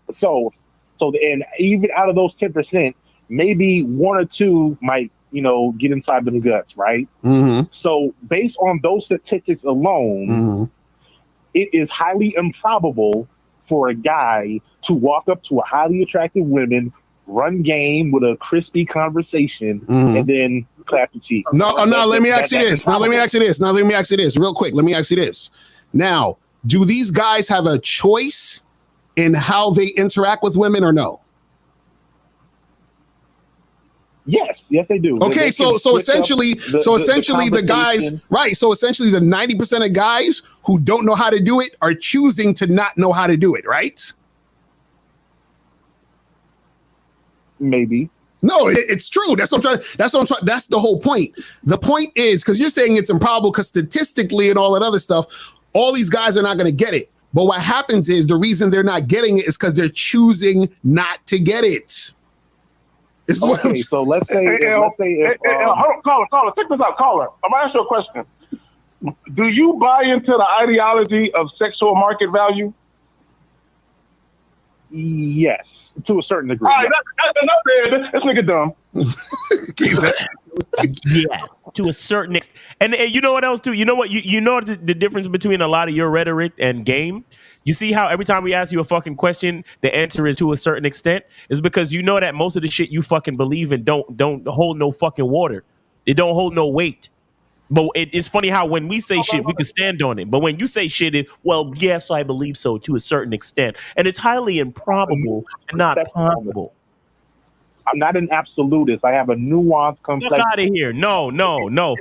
and even out of those 10%. Maybe one or two might, get inside them guts, right? So based on those statistics alone, it is highly improbable for a guy to walk up to a highly attractive woman, run game with a crispy conversation, and then clap the cheek. No, let me ask you this. Let me ask you this real quick. Let me ask you this. Now, do these guys have a choice in how they interact with women or no? Yes. Yes, they do. Okay, They so switch up essentially, the guys, conversation. right? So essentially, the 90% of guys who don't know how to do it are choosing to not know how to do it, right? Maybe. No, it's true. That's what I'm trying. That's the whole point. The point is because you're saying it's improbable because statistically and all that other stuff, all these guys are not going to get it. But what happens is the reason they're not getting it is because they're choosing not to get it. Okay, so let's say, caller, check this out, caller. I'm gonna ask you a question. Do you buy into the ideology of sexual market value? Yes, to a certain degree. All right, this nigga dumb. Yes, to a certain extent. And you know what else too? You know what? You know the difference between a lot of your rhetoric and game? You see how every time we ask you a fucking question, the answer is to a certain extent? Is because you know that most of the shit you fucking believe in don't hold no fucking water. It don't hold no weight. But it's funny how when we say shit, we can stand on it. But when you say shit, well, yes, I believe so to a certain extent. And it's highly improbable and not possible. I'm not an absolutist. I have a nuance complex. Fuck out of here. No.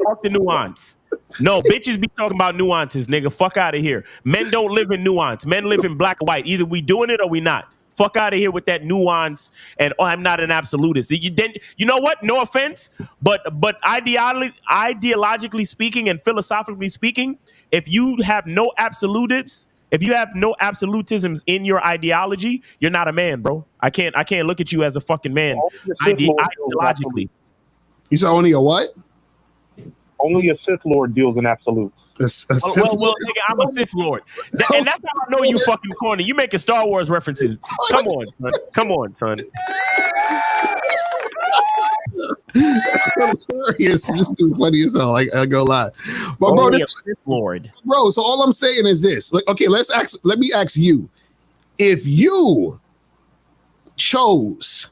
Fuck the nuance. No, bitches be talking about nuances, nigga. Fuck out of here. Men don't live in nuance. Men live in black and white. Either we doing it or we not. Fuck out of here with that nuance and I'm not an absolutist. You know what? No offense, but ideologically speaking and philosophically speaking, if you have no absolutists, if you have no absolutisms in your ideology, you're not a man, bro. I can't look at you as a fucking man ideologically. You said only a what? Only a Sith Lord deals in absolutes. Well, nigga, I'm a Sith Lord. And that's how I know you fucking corny. You making Star Wars references. Come on, son. It's just too funny as hell. I go lie. But bro, only a Sith Lord. Bro, so all I'm saying is this. Like, okay, let me ask you. If you chose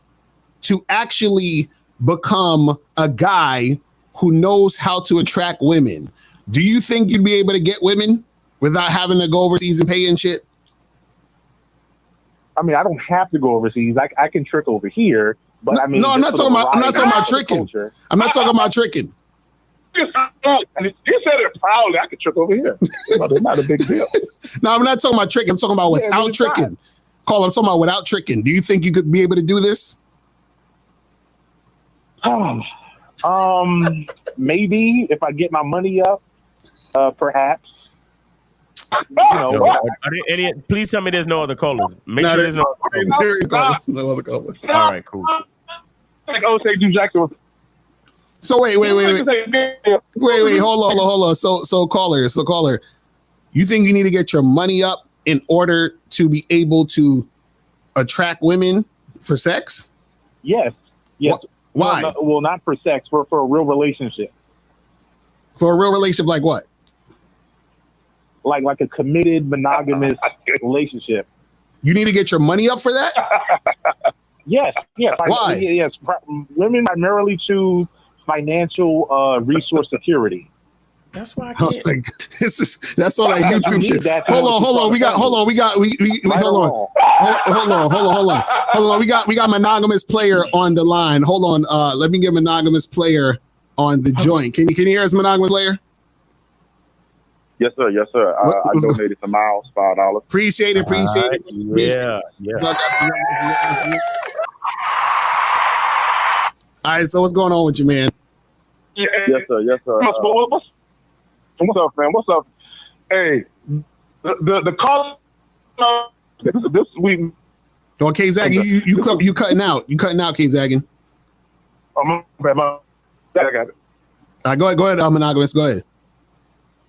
to actually become a guy who knows how to attract women, do you think you'd be able to get women without having to go overseas and pay and shit? I mean, I don't have to go overseas. I can trick over here, but I mean, no, I'm not talking about tricking. I'm not talking about tricking. You said it proudly. I could trick over here. It's not a big deal. No, I'm not talking about tricking. I'm talking about without tricking. Call. I'm talking about without tricking. Do you think you could be able to do this? Maybe if I get my money up, perhaps. Please tell me there's no other callers. Make sure there's no other callers. All right, cool. Like O.J. Jackson. So wait. Hold on. So caller, you think you need to get your money up in order to be able to attract women for sex? Yes. Why? Well, not for sex, for a real relationship. For a real relationship, like what? Like a committed, monogamous relationship. You need to get your money up for that? Yes. Why? Yes. Women primarily choose financial resource security. That's why I can't. That's all that YouTube shit. Hold on. We got monogamous player on the line. Hold on. Let me get monogamous player on the joint. Can you hear us, monogamous player? Yes, sir. I donated to Miles $5. Appreciate it. Yeah. All right, so what's going on with you, man? Yes, sir. What's up, man? What's up? Hey, the call this week. Oh, K Zaggin, you cutting out. You cutting out, K Zaggin. I got it. Go ahead, monogamous. Go ahead.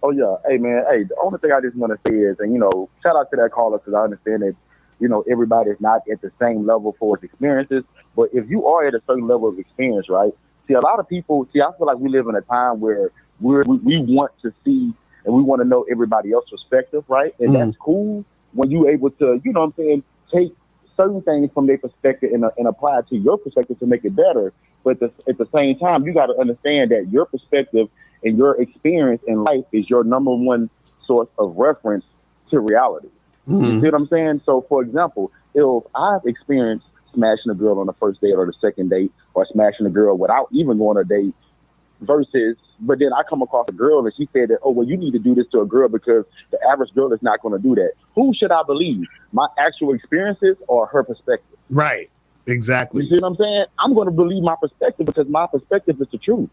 Oh yeah, hey man, the only thing I just want to say is, and shout out to that caller because I understand that, everybody's not at the same level for its experiences. But if you are at a certain level of experience, right? See, a lot of people. I feel like we live in a time where we want to see and we want to know everybody else's perspective, right? And that's cool when you able to, take certain things from their perspective and apply it to your perspective to make it better. But at the same time, you got to understand that your perspective and your experience in life is your number one source of reference to reality. Mm-hmm. You see what I'm saying? So, for example, if I've experienced smashing a girl on the first date or the second date, or smashing a girl without even going on a date versus, but then I come across a girl and she said that, oh, well, you need to do this to a girl because the average girl is not going to do that. Who should I believe? My actual experiences or her perspective? Right. Exactly. You see what I'm saying? I'm going to believe my perspective because my perspective is the truth.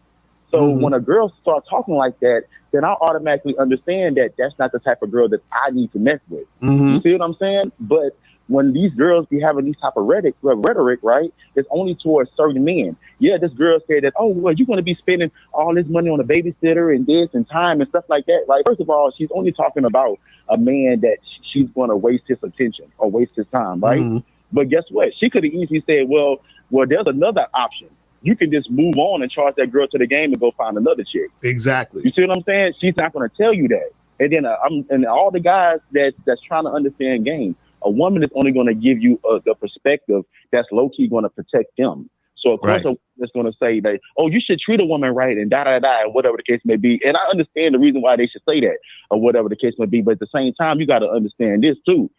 So when a girl starts talking like that, then I automatically understand that that's not the type of girl that I need to mess with. You see what I'm saying? But when these girls be having these type of rhetoric, right, it's only towards certain men. Yeah, this girl said that, oh, well, you're going to be spending all this money on a babysitter and this and time and stuff like that. Like, first of all, she's only talking about a man that she's going to waste his attention or waste his time, right? But guess what? She could have easily said, well, there's another option. You can just move on and charge that girl to the game and go find another chick. Exactly. You see what I'm saying? She's not going to tell you that. And then and all the guys that's trying to understand game, a woman is only going to give you the perspective that's low-key going to protect them. So, of course, a woman is going to say that, oh, you should treat a woman right and da-da-da, and whatever the case may be. And I understand the reason why they should say that or whatever the case may be. But at the same time, you got to understand this, too.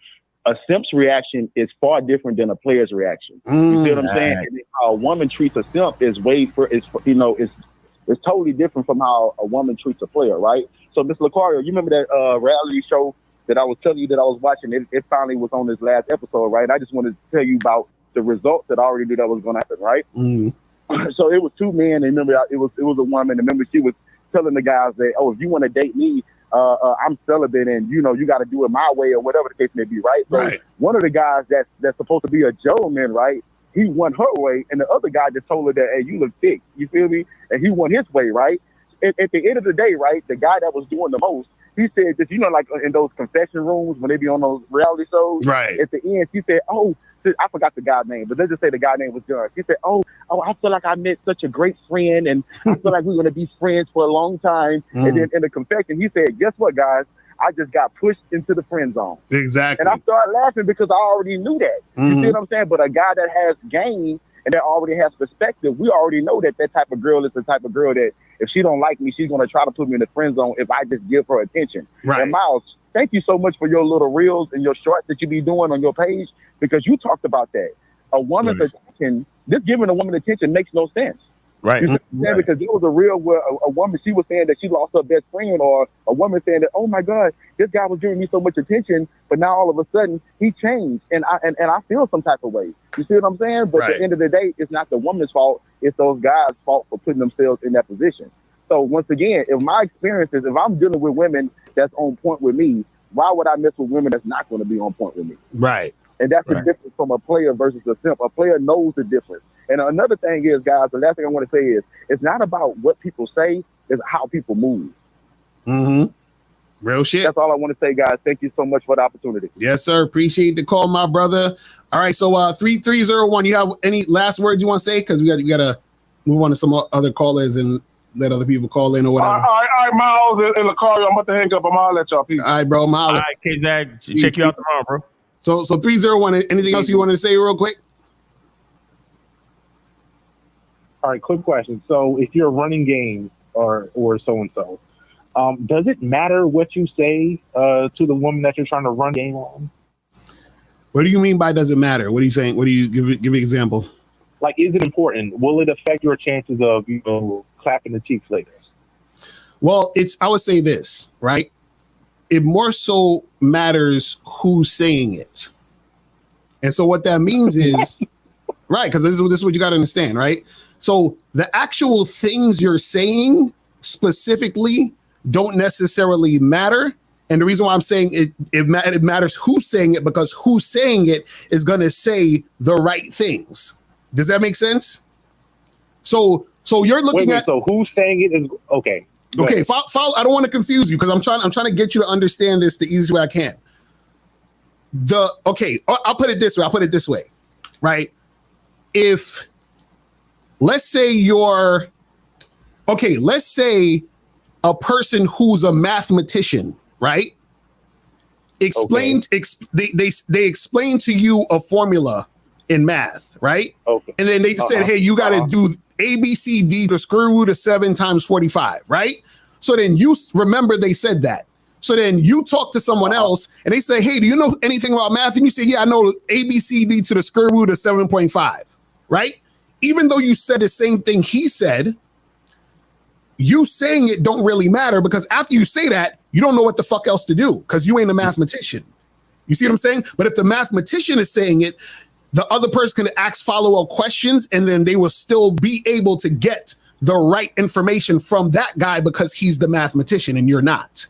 A simp's reaction is far different than a player's reaction. You see what I'm saying? And how a woman treats a simp is it's totally different from how a woman treats a player, right? So, Ms. Lucario, you remember that reality show that I was telling you that I was watching? It finally was on this last episode, right? I just wanted to tell you about the results that I already knew that was going to happen, right? So it was two men, and remember, it was a woman, and remember she was telling the guys that, oh, if you want to date me, I'm celibate, and you got to do it my way or whatever the case may be, right? So one of the guys that's supposed to be a gentleman, right? He won her way, and the other guy just told her that, hey, you look thick, you feel me? And he won his way, right? At the end of the day, right, the guy that was doing the most, he said that, like in those confession rooms when they be on those reality shows, right? At the end, she said, oh, I forgot the guy's name, but let's just say the guy's name was John. She said, oh, I feel like I met such a great friend, and I feel like we're going to be friends for a long time. And then in the confession, he said, guess what, guys? I just got pushed into the friend zone. Exactly. And I started laughing because I already knew that. You see what I'm saying? But a guy that has game and that already has perspective, we already know that type of girl is the type of girl that if she don't like me, she's going to try to put me in the friend zone if I just give her attention. Right. And Miles, thank you so much for your little reels and your shorts that you be doing on your page, because you talked about that. A woman's attention, just giving a woman attention makes no sense. Right. You know, because there was a reel where a woman, she was saying that she lost her best friend, or a woman saying that, oh my God, this guy was giving me so much attention, but now all of a sudden he changed, and I feel some type of way. You see what I'm saying? But at the end of the day, it's not the woman's fault, it's those guys' fault for putting themselves in that position. So once again, if my experiences, if I'm dealing with women that's on point with me, why would I mess with women that's not going to be on point with me? Right. And that's the difference from a player versus a simp. A player knows the difference. And another thing is, guys, the last thing I want to say is, it's not about what people say, it's how people move. Real shit. That's all I want to say, guys. Thank you so much for the opportunity. Yes, sir. Appreciate the call, my brother. All right, so 3301, you have any last words you want to say? Because we got to move on to some other callers and let other people call in or whatever. All right, Miles and Lucario, I'm about to hang up. I'm gonna let y'all. Peace. All right, bro. Miles. All right, K-Zag, check you out tomorrow, bro. So 301, anything else you wanted to say real quick? All right, quick question. So if you're running game or so-and-so, does it matter what you say to the woman that you're trying to run game on? What do you mean by does it matter? What are you saying? What do you give an example? Like, is it important? Will it affect your chances of, clapping the cheeks later? Well, I would say this, right? It more so matters who's saying it. And so what that means is, right, because this is what you got to understand, right? So the actual things you're saying specifically don't necessarily matter. And the reason why I'm saying it matters who's saying it, because who's saying it is going to say the right things. Does that make sense? So you're looking at. So who's saying it is okay. Okay, follow. I don't want to confuse you because I'm trying to get you to understand this the easiest way I can. I'll put it this way, right? If let's say a person who's a mathematician, right? They explain to you a formula in math, right? Okay. And then they said, hey, you got to do A, B, C, D to square root of 7 times 45, right? So then you remember they said that. So then you talk to someone else and they say, hey, do you know anything about math? And you say, yeah, I know A, B, C, D to the square root of 7.5, right? even though you said the same thing he said, you saying it don't really matter, because after you say that, you don't know what the fuck else to do because you ain't a mathematician. You see what I'm saying? But if the mathematician is saying it, the other person can ask follow-up questions, and then they will still be able to get the right information from that guy because he's the mathematician and you're not.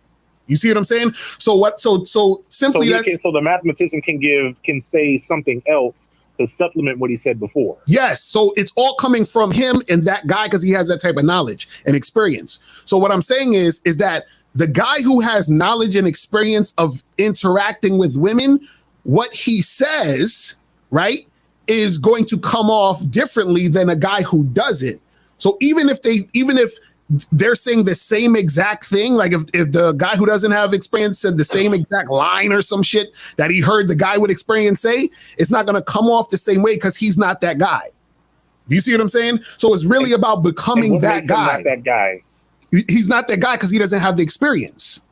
You see what I'm saying? So what? So simply so the mathematician can say something else to supplement what he said before. Yes. So it's all coming from him and that guy because he has that type of knowledge and experience. So what I'm saying is that the guy who has knowledge and experience of interacting with women, what he says, right, is going to come off differently than a guy who doesn't. So even if they're saying the same exact thing, like if the guy who doesn't have experience said the same exact line or some shit that he heard the guy with experience say, it's not going to come off the same way because he's not that guy. Do you see what I'm saying? So it's really about becoming that guy. Not that guy. He's not that guy because he doesn't have the experience.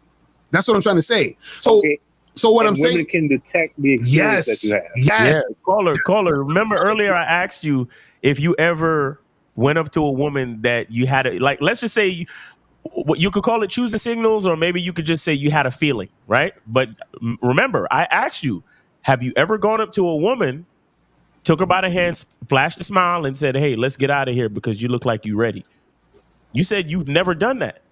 That's what I'm trying to say. So, okay. So what I'm women saying, can detect the experience that you have. Yes. Yeah. Caller. Remember earlier I asked you if you ever went up to a woman that you had let's just say you could call it choosing signals, or maybe you could just say you had a feeling, right? But remember, I asked you, have you ever gone up to a woman, took her by the hand, flashed a smile, and said, "Hey, let's get out of here because you look like you're ready"? You said you've never done that.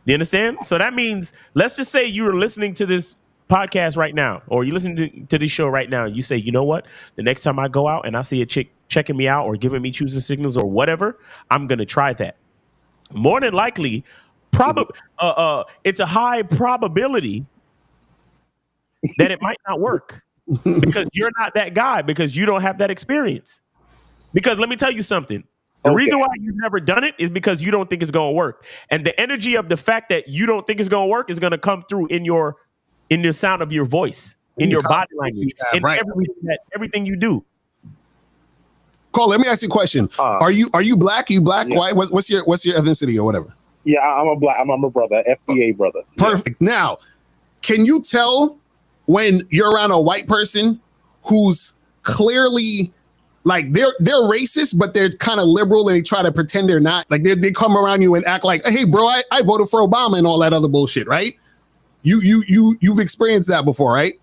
You understand? So that means, let's just say you're listening to this podcast right now, or you're listening to this show right now, and you say, you know what? The next time I go out and I see a chick checking me out or giving me choosing signals or whatever, I'm going to try that. More than likely, it's a high probability that it might not work because you're not that guy, because you don't have that experience. Because let me tell you something. The reason why you've never done it is because you don't think it's going to work. And the energy of the fact that you don't think it's going to work is going to come through in your sound of your voice, in your body language, in everything you do. Cole, let me ask you a question. Are you black? You black, white? What's your ethnicity or whatever? Yeah, I'm a black. I'm a brother, FBA brother. Perfect. Yeah. Now, can you tell when you're around a white person who's clearly like they're racist, but they're kind of liberal and they try to pretend they're not? Like they come around you and act like, hey, bro, I voted for Obama and all that other bullshit, right? You've experienced that before, right?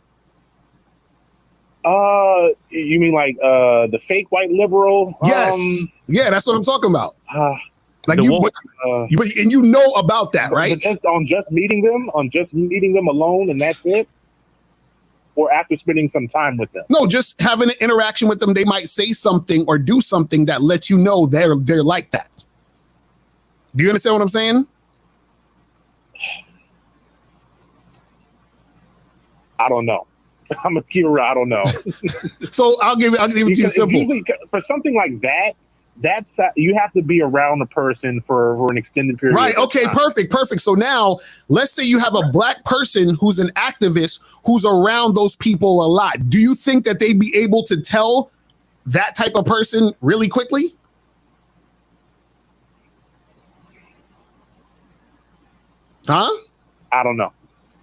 You mean like the fake white liberal? Yes. Yeah, that's what I'm talking about. Like and you know about that, right? Just meeting them alone, and that's it. Or after spending some time with them? No, just having an interaction with them. They might say something or do something that lets you know they're like that. Do you understand what I'm saying? I don't know. I'm a keeper. I don't know. So I'll give it to you simple. For something like that, you have to be around a person for an extended period. Right. Okay. Perfect. So now let's say you have a black person who's an activist who's around those people a lot. Do you think that they'd be able to tell that type of person really quickly? Huh? I don't know.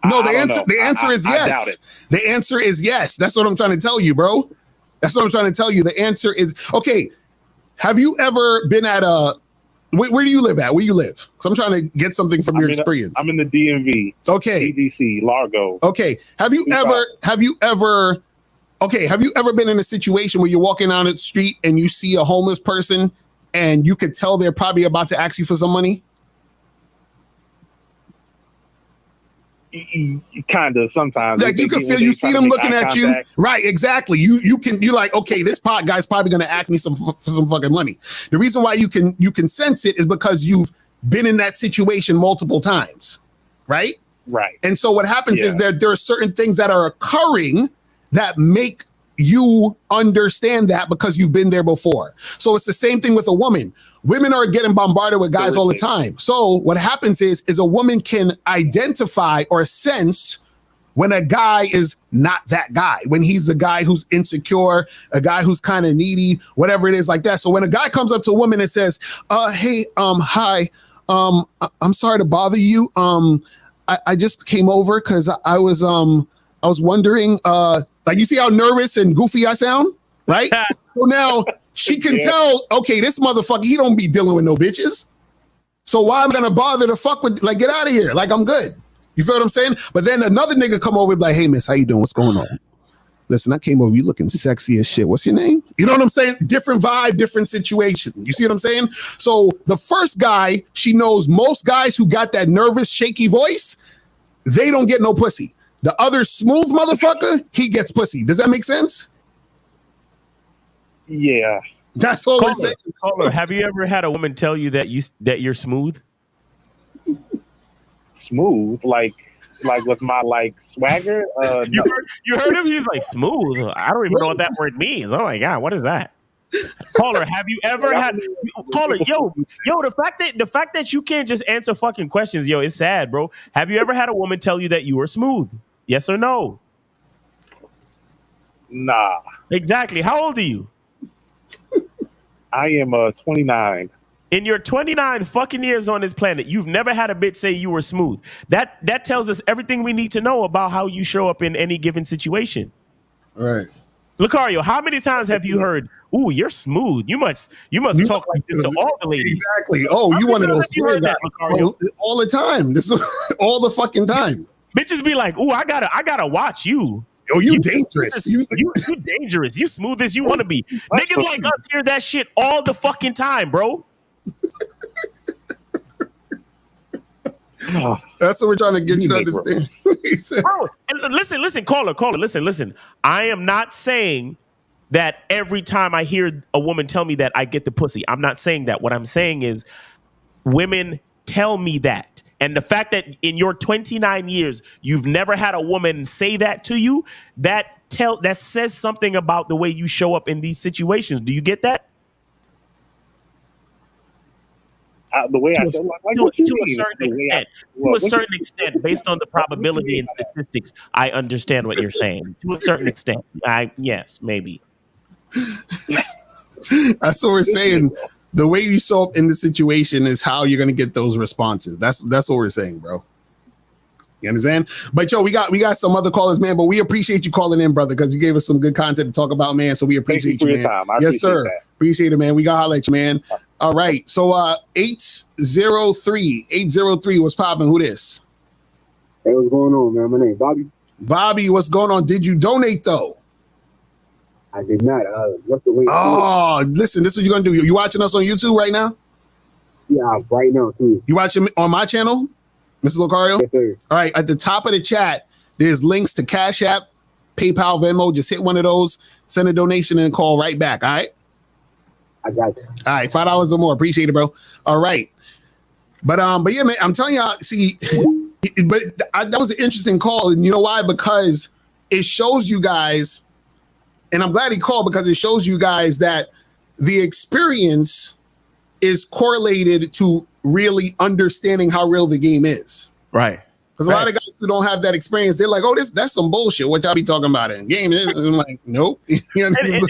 No, the answer is yes. I doubt it. The answer is yes. That's what I'm trying to tell you, bro. That's what I'm trying to tell you. The answer is okay. Have you ever been at where do you live at? Where you live? Because I'm trying to get something from your experience. I'm in the DMV. Okay. CDC, Largo. Okay. Have you ever been in a situation where you're walking down the street and you see a homeless person and you could tell they're probably about to ask you for some money? Kind of sometimes. Like you can feel, you see them looking at you. Right, exactly. You're like, okay, this guy's probably going to ask me for some fucking money. The reason why you can sense it is because you've been in that situation multiple times. Right? Right. And so what happens is there are certain things that are occurring that make you understand that because you've been there before. So it's the same thing with a woman. Women are getting bombarded with guys all the time. So what happens is a woman can identify or sense when a guy is not that guy, when he's a guy who's insecure, a guy who's kind of needy, whatever it is like that. So when a guy comes up to a woman and says, hey, hi, I'm sorry to bother you. I just came over because I was wondering, like, you see how nervous and goofy I sound, right? So now she can tell, okay, this motherfucker, he don't be dealing with no bitches. So why am I gonna bother to fuck with, like, get out of here? Like, I'm good. You feel what I'm saying? But then another nigga come over and be like, hey, miss, how you doing? What's going on? Listen, I came over, you looking sexy as shit. What's your name? You know what I'm saying? Different vibe, different situation. You see what I'm saying? So the first guy, she knows most guys who got that nervous, shaky voice, they don't get no pussy. The other smooth motherfucker, he gets pussy. Does that make sense? Yeah. That's all we're saying. Caller, have you ever had a woman tell you that you're smooth? Smooth? Like with my swagger? You heard him? He's like, smooth. I don't even know what that word means. Oh my God, what is that? Caller, have you ever had caller, yo, the fact that you can't just answer fucking questions, yo, it's sad, bro. Have you ever had a woman tell you that you were smooth? Yes or no? Nah. Exactly. How old are you? I am 29. In your 29 fucking years on this planet, you've never had a bitch say you were smooth. That tells us everything we need to know about how you show up in any given situation. Right. Lucario, how many times have you heard, ooh, you're smooth. You must talk like this to all the ladies. Exactly. Oh, you one of those you heard that, Lucario? All the time. This is all the fucking time. Bitches be like, ooh, I gotta watch you. Oh, you dangerous. You dangerous. You smooth as you want to be. Niggas like us hear that shit all the fucking time, bro. That's what we're trying to get you to understand. Bro, and listen, caller, listen. I am not saying that every time I hear a woman tell me that I get the pussy. I'm not saying that. What I'm saying is women tell me that. And the fact that in your 29 years, you've never had a woman say that to you, that says something about the way you show up in these situations. Do you get that? The way I feel to a certain extent, based on the probability and statistics, I understand what you're saying. To a certain extent, yes, maybe. That's what we're saying. The way you show up in the situation is how you're gonna get those responses. That's what we're saying, bro. You understand? But yo, we got some other callers, man. But we appreciate you calling in, brother, because you gave us some good content to talk about, man. So we appreciate you, man. Time. Yes, sir. That. Appreciate it, man. We got to holler at you, man. All right. So 803, what's popping? Who this? Hey, what's going on, man? My name is Bobby. Bobby, what's going on? Did you donate though? I did not. What's the way? Oh, listen, this is what you're gonna do. You watching us on YouTube right now? Yeah, right now too. You watching on my channel, Mr. Lucario? Yes, sir. All right, at the top of the chat, there's links to Cash App, PayPal, Venmo. Just hit one of those, send a donation, and call right back. All right. I got you. All right, $5 or more. Appreciate it, bro. All right, but yeah, man, I'm telling y'all. See, that was an interesting call, and you know why? Because it shows you guys. And I'm glad he called because it shows you guys that the experience is correlated to really understanding how real the game is. Right. Because a lot of guys who don't have that experience, they're like, oh, that's some bullshit. What y'all be talking about in game? And I'm like, nope. You know and I'm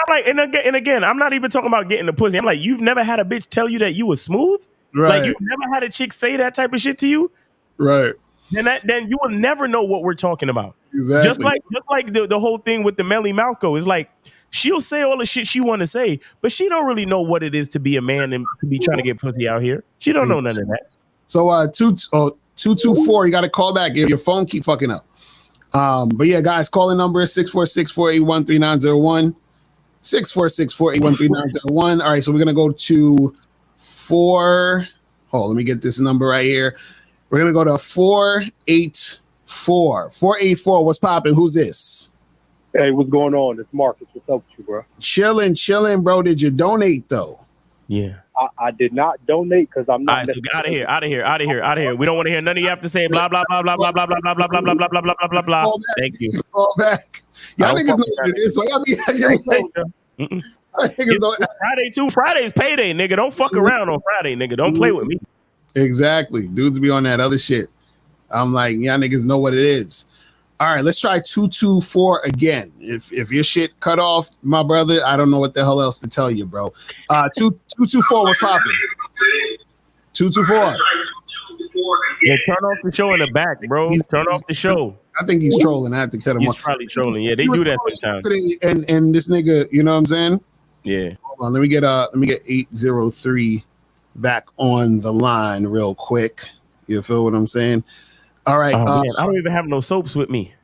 like, and again, I'm not even talking about getting the pussy. I'm like, you've never had a bitch tell you that you were smooth? Right. Like, you've never had a chick say that type of shit to you? Right. Then you will never know what we're talking about. Exactly. Just like the whole thing with the Melly Malco is like, she'll say all the shit she want to say, but she don't really know what it is to be a man and to be trying to get pussy out here. She don't know none of that. So 224, you got to call back if your phone keep fucking up. But yeah, guys, calling number is 646-481-3901. 646-481-3901. All right, so we're gonna go to 4. Oh, let me get this number right here. We're gonna go to 484. 484. What's popping? Who's this? Hey, what's going on? It's Marcus. What's up with you, bro? Chilling, bro. Did you donate though? Yeah. I did not donate because I'm not. All right, so out of here. We don't want to hear none of you have to say blah blah blah blah blah blah blah blah blah blah blah blah blah blah blah blah. Thank you. Call back. Y'all niggas know what it is. So y'all be Friday too. Friday's payday, nigga. Don't fuck around on Friday, nigga. Don't play with me. Exactly. Dudes be on that other shit. I'm like, y'all niggas know what it is. All right, let's try 224 again. If your shit cut off, my brother, I don't know what the hell else to tell you, bro. 224 was popping. 224. Yeah, turn off the show in the back, bro. Turn off the show. I think he's trolling. I have to cut him off. He's probably trolling. Yeah, they do that sometimes. And this nigga, you know what I'm saying? Yeah. Hold on, let me get 803 back on the line real quick. You feel what I'm saying? All right. Oh, man, I don't even have no soaps with me.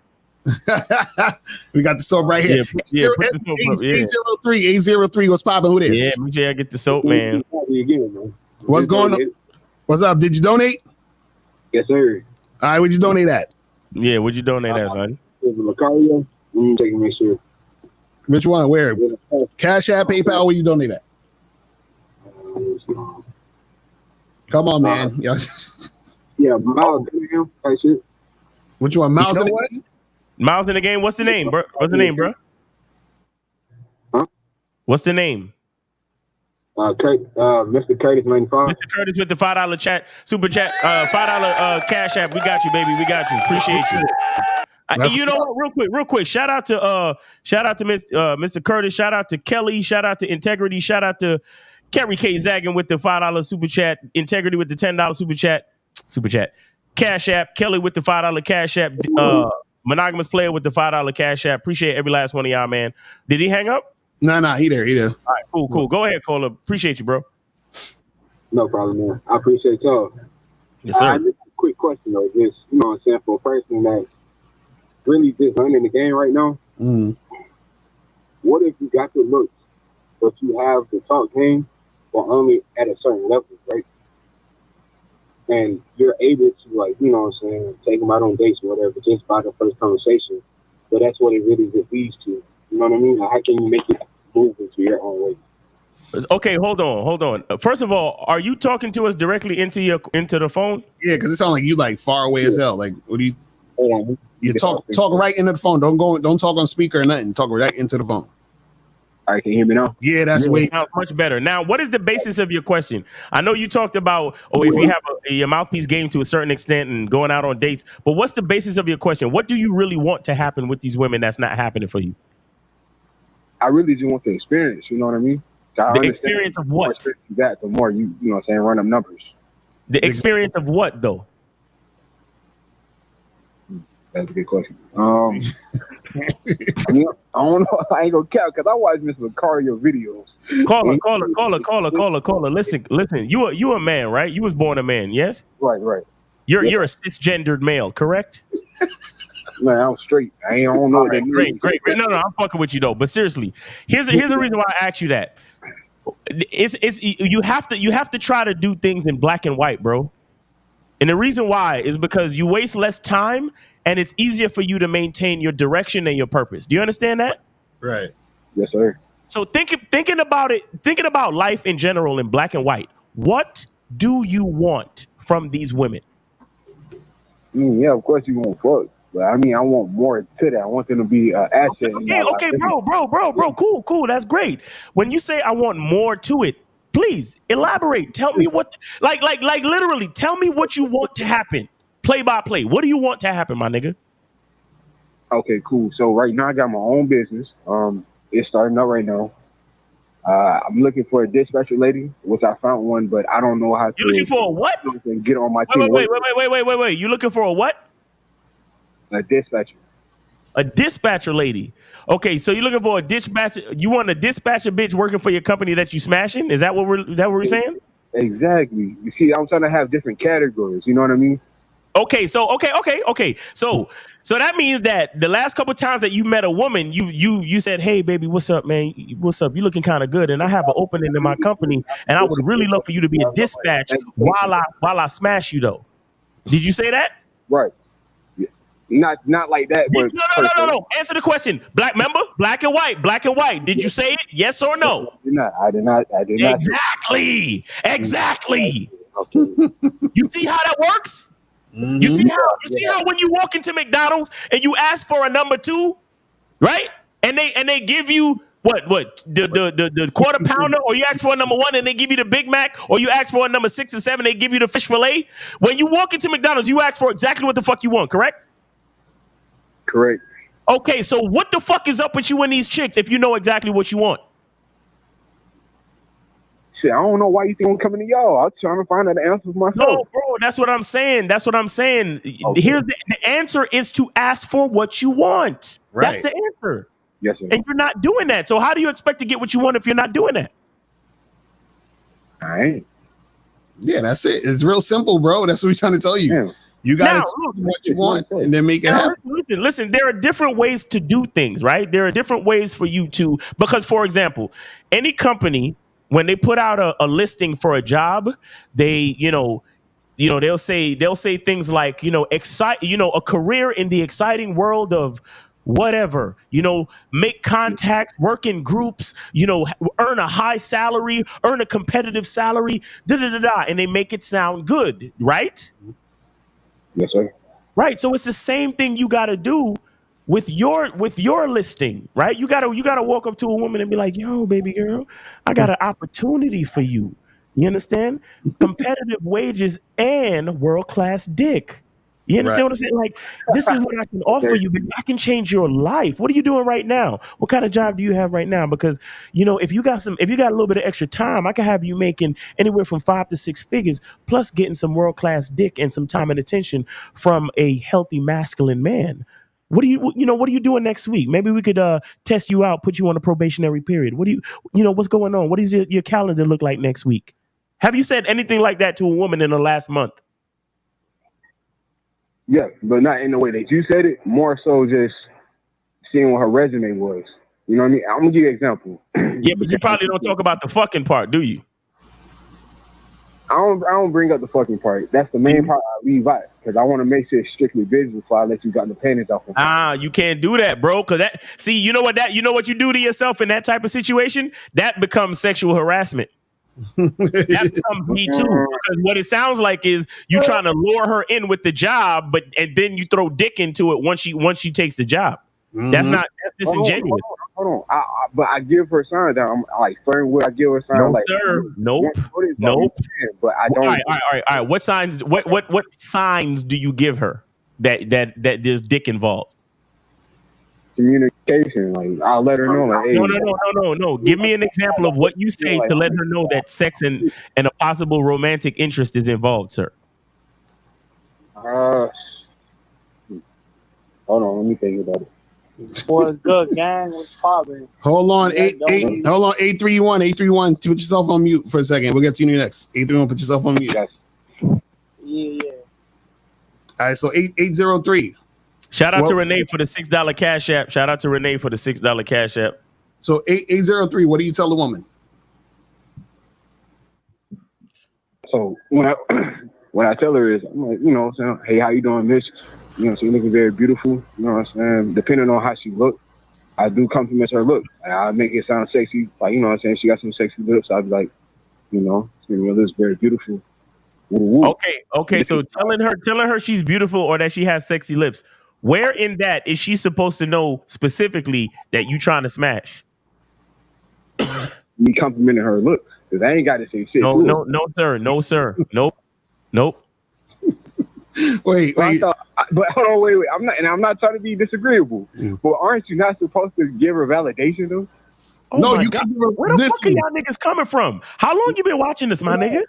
We got the soap right here. Yeah, put the soap up, yeah. 803. What's popping? Who this? Yeah, make sure I get the soap, man. What's going on? What's up? Did you donate? Yes, sir. All right, where'd you donate at? Yeah, what'd you donate at, son? Lucario. Let me check and make sure. Which one? Where? Cash App, PayPal, where you donate at? Come on, man. Yeah, Miles. Which one? Miles in the game? Miles in the game. What's the name, bro? What's the name, bro? Huh? What's the name? Mr. Curtis 95. Mr. Curtis with the $5 chat, super chat, $5 Cash App. We got you, baby. We got you. Appreciate you. You know what? Real quick. Shout out to Mr. Curtis. Shout out to Kelly. Shout out to Integrity. Shout out to Kerry K. Zaggin with the $5 super chat. Integrity with the $10 super chat. Super chat. Cash App. Kelly with the $5 Cash App. Monogamous Player with the $5 Cash App. Appreciate every last one of y'all, man. Did he hang up? No, he there. All right, cool. Go ahead, Cola. Appreciate you, bro. No problem, man. I appreciate y'all. Yes, sir. Just a quick question, though. Just, you know what I'm saying, for a person that's really just learning the game right now, what if you got the looks, but you have the talk game, but only at a certain level, right? And you're able to, like, you know what I'm saying, take them out on dates or whatever just by the first conversation. But that's what it really just leads to. You know what I mean? How can you make it move into your own way? Okay, hold on. First of all, are you talking to us directly into the phone? Yeah, because it sounds like you like far away as hell. Like, what do you? You talk right into the phone. Don't talk on speaker or nothing. Talk right into the phone. All right, can you hear me now? Yeah, that's way much better. Now, what is the basis of your question? I know you talked about if you have your mouthpiece game to a certain extent and going out on dates, but what's the basis of your question? What do you really want to happen with these women that's not happening for you? I really just want the experience. You know what I mean? The experience of what? The more you know what I'm saying, run them numbers. The experience of what, though? That's a good question. I don't know. I ain't gonna count because I watch Mr. Lucario videos. Caller. Listen. You a man, right? You was born a man, yes? Right. You're a cisgendered male, correct? Man, I'm straight. I don't know. Right, great. No, I'm fucking with you though. But seriously, here's the reason why I asked you that. It's you have to try to do things in black and white, bro. And the reason why is because you waste less time and it's easier for you to maintain your direction and your purpose. Do you understand that? Right. Yes, sir. So thinking about life in general in black and white, what do you want from these women? Yeah, of course you want fuck. But I mean, I want more to that. I want them to be asset. Okay, bro. Cool. That's great. When you say I want more to it, please elaborate. Tell me what, like literally, tell me what you want to happen. Play by play. What do you want to happen, my nigga? Okay, cool. So right now I got my own business. It's starting out right now. I'm looking for a dispatcher lady, which I found one, but I don't know how to. You looking for a what? Get on my team. Wait. You looking for a what? A dispatcher. A dispatcher lady. Okay, so you're looking for a dispatcher. You want a dispatcher bitch working for your company that you smashing? Is that what we're saying? Exactly. You see, I'm trying to have different categories. You know what I mean? Okay. So that means that the last couple of times that you met a woman, you said, "Hey, baby, what's up, man? What's up? You looking kind of good, and I have an opening in my company, and I would really love for you to be a dispatch while I smash you, though." Did you say that? Right. Not like that. But No. Answer the question. Black member, black and white. Did you say it? Yes or no? I did not. Exactly. Okay. You see how that works? Mm-hmm. You see how when you walk into McDonald's and you ask for a number 2, right? And they give you what the quarter pounder, or you ask for a number 1 and they give you the Big Mac, or you ask for a number 6 or 7, they give you the fish fillet. When you walk into McDonald's, you ask for exactly what the fuck you want, correct? Correct. Okay, so what the fuck is up with you and these chicks if you know exactly what you want? Shit, I don't know why you think I'm coming to y'all. I'm trying to find out the answer for myself. No, bro, that's what I'm saying. Okay. Here's the answer is to ask for what you want. Right. That's the answer. Yes, sir. And you're not doing that. So how do you expect to get what you want if you're not doing that? All right. Yeah, that's it. It's real simple, bro. That's what we're trying to tell you. Yeah. You got to do what you want and then make it happen. Listen, there are different ways to do things, right? There are different ways for you to, because for example, any company, when they put out a listing for a job, they, they'll say things like, a career in the exciting world of whatever, make contacts, work in groups, earn a high salary, earn a competitive salary, and they make it sound good, right? Yes, sir. Right. So it's the same thing you got to do with your listing, right? You got to walk up to a woman and be like, yo, baby girl, I got an opportunity for you. You understand? Competitive wages and world-class dick. You understand what I'm saying? Like, this is what I can offer you, baby. I can change your life. What are you doing right now? What kind of job do you have right now? Because, if you got a little bit of extra time, I can have you making anywhere from 5 to 6 figures, plus getting some world-class dick and some time and attention from a healthy masculine man. What are you doing next week? Maybe we could test you out, put you on a probationary period. What's going on? What does your calendar look like next week? Have you said anything like that to a woman in the last month? Yeah, but not in the way that you said it. More so just seeing what her resume was. You know what I mean? I'm gonna give you an example. Yeah, but you probably don't talk about the fucking part, do you? I don't bring up the fucking part. That's the main part I leave out because I want to make sure it's strictly business before I let you got the panties off. You can't do that, bro. Because you know what you do to yourself in that type of situation? That becomes sexual harassment. That becomes Me Too, because what it sounds like is you trying to lure her in with the job, and then you throw dick into it once she takes the job. That's disingenuous. Hold on. But I give her signs that I'm like flirting with. I give her signs like, sir, nope. But I don't. All right. What signs? What signs do you give her that there's dick involved? Communication, like I'll let her know. Like, hey, no. Give me an example of what you say to let her know that sex and a possible romantic interest is involved, sir. Hold on, let me think about it. What's good, gang? What's poppin'? Hold on, 831. 831. Put yourself on mute for a second. We'll get to you next. 831. Put yourself on mute. Yeah. All right, so 803. Shout out to Renee for the $6 cash app. So 803, what do you tell the woman? So when I tell her is, I'm like, saying, hey, how you doing, miss? She's looking very beautiful. You know what I'm saying? Depending on how she look, I do compliment her look. I make it sound sexy. Like, you know what I'm saying? She got some sexy lips. I'd be like, this very beautiful. Okay. So telling her she's beautiful or that she has sexy lips. Where in that is she supposed to know specifically that you trying to smash? Me complimenting her looks, because I ain't got to say shit. No, sir. Nope. Wait. But hold on, wait. I'm not trying to be disagreeable. But aren't you not supposed to give her validation though? No, you got. Where the fuck are y'all niggas coming from? How long you been watching this, my nigga?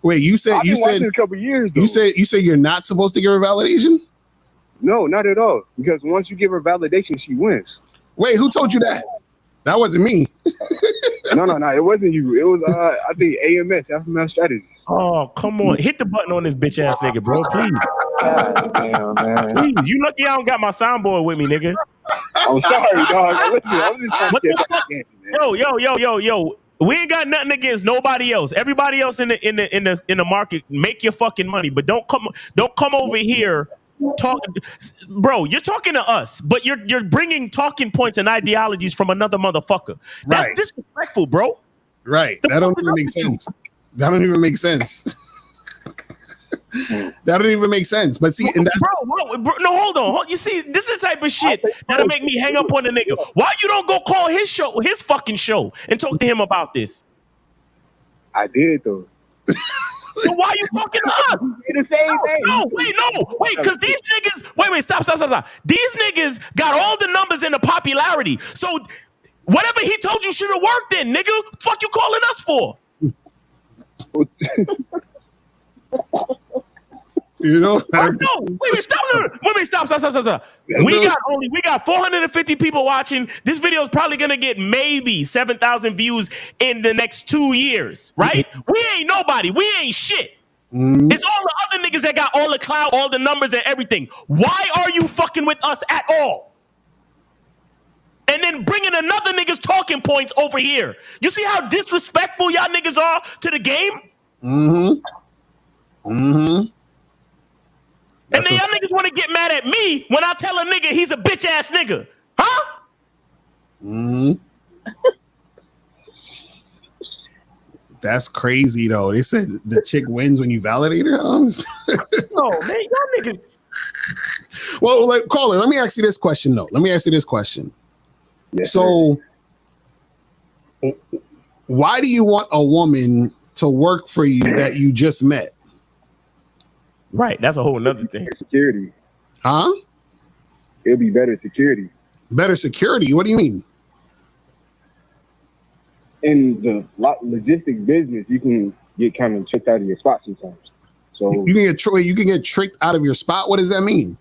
Wait, you said a couple years. Though. You said you're not supposed to give her validation? No, not at all. Because once you give her validation, she wins. Wait, who told you that? That wasn't me. No, it wasn't you. It was I think AMS, Affirmative Strategy. Oh, come on. Hit the button on this bitch ass nigga, bro. Please. God damn, man. Please. You lucky I don't got my soundboard with me, nigga. I'm sorry, dog. Listen, I'm just trying to get Yo. We ain't got nothing against nobody else. Everybody else in the market, make your fucking money, but don't come over here bro. You're talking to us, but you're bringing talking points and ideologies from another motherfucker. That's disrespectful, bro. Right. That don't even make sense. That don't even make sense. That don't even make sense. But see, and that's bro, no, hold on. You see, this is the type of shit that'll make me hang up on the nigga. Why you don't go call his fucking show, and talk to him about this? I did though. So why are you talking to us? The same thing. No, wait, because these niggas. Wait, stop. These niggas got all the numbers and the popularity. So whatever he told you should have worked then, nigga. Fuck you calling us for? You know? No, wait, stop. Stop. We got 450 people watching. This video is probably gonna get maybe 7,000 views in the next 2 years, right? We ain't nobody. We ain't shit. It's all the other niggas that got all the clout, all the numbers and everything. Why are you fucking with us at all? And then bringing another nigga's talking points over here. You see how disrespectful y'all niggas are to the game? And then y'all niggas want to get mad at me when I tell a nigga he's a bitch ass nigga. Huh? That's crazy though. They said the chick wins when you validate her. No, man, y'all niggas. Well, like, caller, let me ask you this question though. Yes, so, why do you want a woman to work for you that you just met? Right, that's a whole nother thing. Security. Huh? It'll be better security. Better security? What do you mean? In the logistics business, you can get kind of tricked out of your spot sometimes. So you can get tricked out of your spot. What does that mean?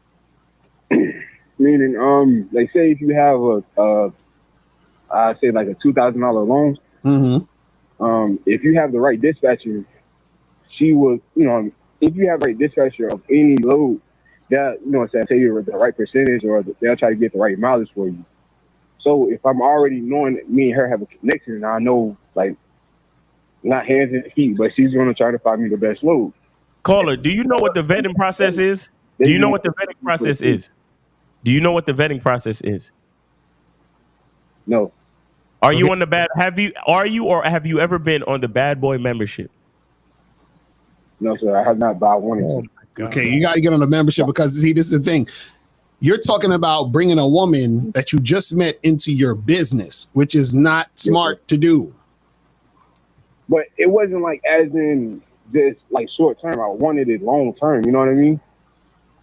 Meaning, like say if you have I say like a $2,000 loan. If you have the right dispatcher, she will, if you have the right dispatcher of any load, that say you're the right percentage, or they'll try to get the right mileage for you. So if I'm already knowing that me and her have a connection, and I know, like, not hands and feet, but she's going to try to find me the best load. Caller, do you know what the vetting process is? Do you know what the vetting process is? No. Are you on the bad? Have you ever been on the bad boy membership? No, sir. I have not, but I wanted to. Okay, you got to get on the membership because, see, this is the thing. You're talking about bringing a woman that you just met into your business, which is not smart to do. But it wasn't like as in just like short term. I wanted it long term. You know what I mean?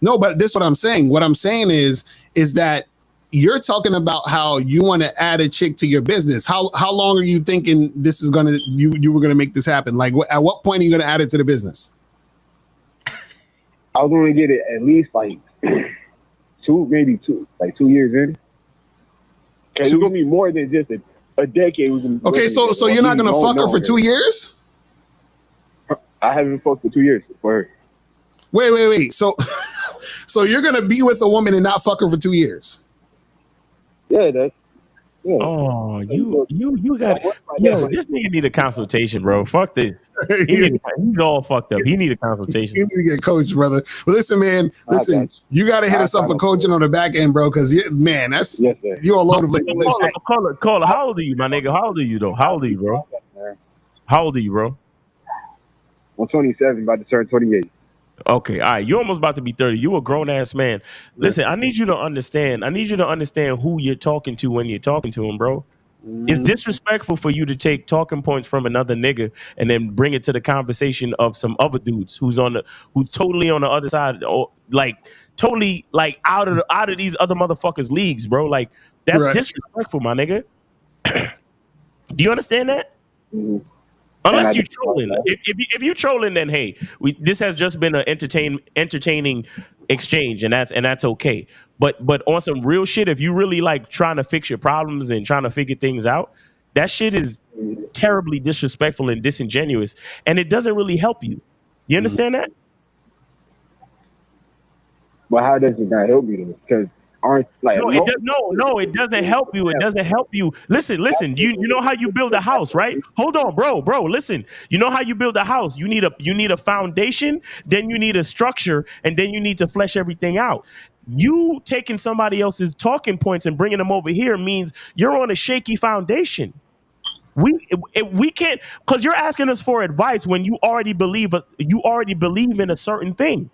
No, but this is what I'm saying. What I'm saying is that you're talking about how you want to add a chick to your business. How long are you thinking this is gonna you were gonna make this happen? Like, at what point are you gonna add it to the business? I was going to get it at least like 2 years in. And it's going to be more than just a decade. Okay, so you're not going to fuck her for 2 years? I haven't fucked for 2 years for her. Wait. So you're going to be with a woman and not fuck her for 2 years? Yeah, that's. Yeah. Oh, you got this nigga need a consultation, bro. Fuck this. He's all fucked up. He need a consultation. You need to get coached, brother. But listen, man. You got to hit us up for coaching on the back end, bro. Because man, that's you're all over the place. Caller, how old are you, my nigga? How old are you though? How old are you, bro? I'm 27, about to turn 28. Okay, all right. You're almost about to be 30. You a grown ass man. Listen, I need you to understand. Who you're talking to when you're talking to him, bro. It's disrespectful for you to take talking points from another nigga and then bring it to the conversation of some other dudes who's totally on the other side, or totally out of these other motherfuckers' leagues, bro. Like, that's disrespectful, my nigga. Do you understand that? Unless you trolling. If you trolling, then hey, this has just been an entertaining exchange, and that's okay. But on some real shit, if you really like trying to fix your problems and trying to figure things out, that shit is terribly disrespectful and disingenuous, and it doesn't really help you. You understand that? Well, how does it not help me though? Because it doesn't help you. It doesn't help you. Listen. You know how you build a house, right? Hold on, bro. Listen. You know how you build a house. You need a foundation, then you need a structure, and then you need to flesh everything out. You taking somebody else's talking points and bringing them over here means you're on a shaky foundation. We can't, because you're asking us for advice when you already believe in a certain thing.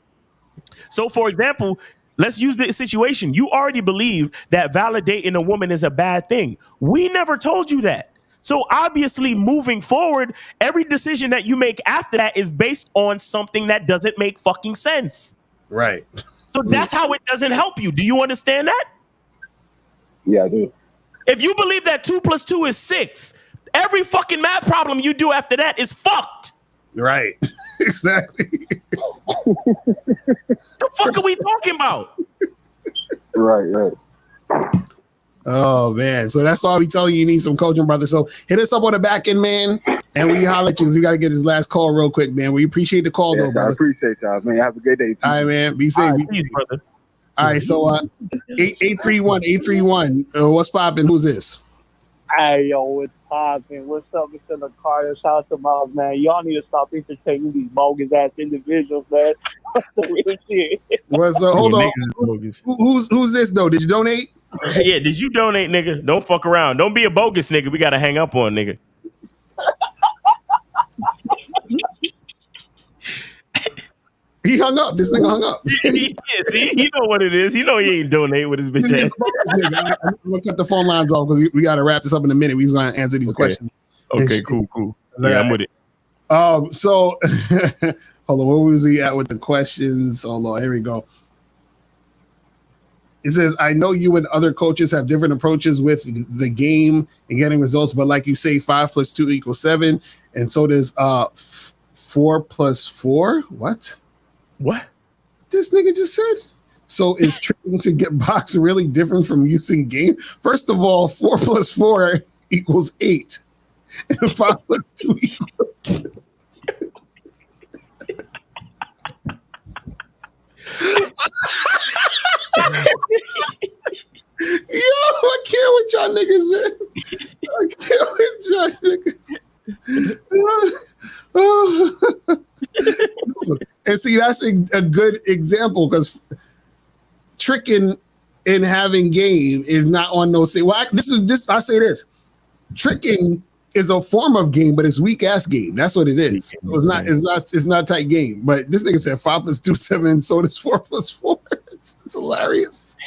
So, for example, let's use the situation. You already believe that validating a woman is a bad thing. We never told you that. So obviously, moving forward, every decision that you make after that is based on something that doesn't make fucking sense. Right. So that's how it doesn't help you. Do you understand that? Yeah, I do. If you believe that 2 + 2 is 6, every fucking math problem you do after that is fucked. Right. Exactly. The fuck are we talking about? Right. Oh man, so that's why we tell you need some coaching, brother. So hit us up on the back end, man, and we holler at you because we got to get this last call real quick, man. We appreciate the call, though, brother. I appreciate y'all, man. Have a good day. All right, man. Be safe, brother. All right, so 831. What's popping? Who's this? Hey, yo, what's poppin'? What's up, Mr. Lucario? Shout out to Miles, man. Y'all need to stop entertaining these bogus-ass individuals, man. That's the real shit. Well, so hold on. Who's this, though? Did you donate? Yeah, did you donate, nigga? Don't fuck around. Don't be a bogus nigga. We got to hang up on, nigga. He hung up. This nigga hung up. See, he know what it is. He know he ain't donate with his bitch ass. I'm gonna cut the phone lines off because we gotta wrap this up in a minute. We're gonna answer these questions. Okay, cool. Yeah, I'm with it. So hold on, where was we at with the questions? Hold on, here we go. It says, I know you and other coaches have different approaches with the game and getting results, but like you say, 5 + 2 = 7, and so does 4 + 4. What? This nigga just said. So is tricking to get box really different from using game? First of all, 4 + 4 = 8, and 5 + 2 = Yo, I can't with y'all niggas, man. I can't with y'all niggas. And see, that's a good example because tricking and having game is not on no say. Well, I say this: tricking is a form of game, but it's weak ass game. That's what it is. It's not tight game. But this nigga said 5 + 2 = 7, so does 4 + 4. It's hilarious.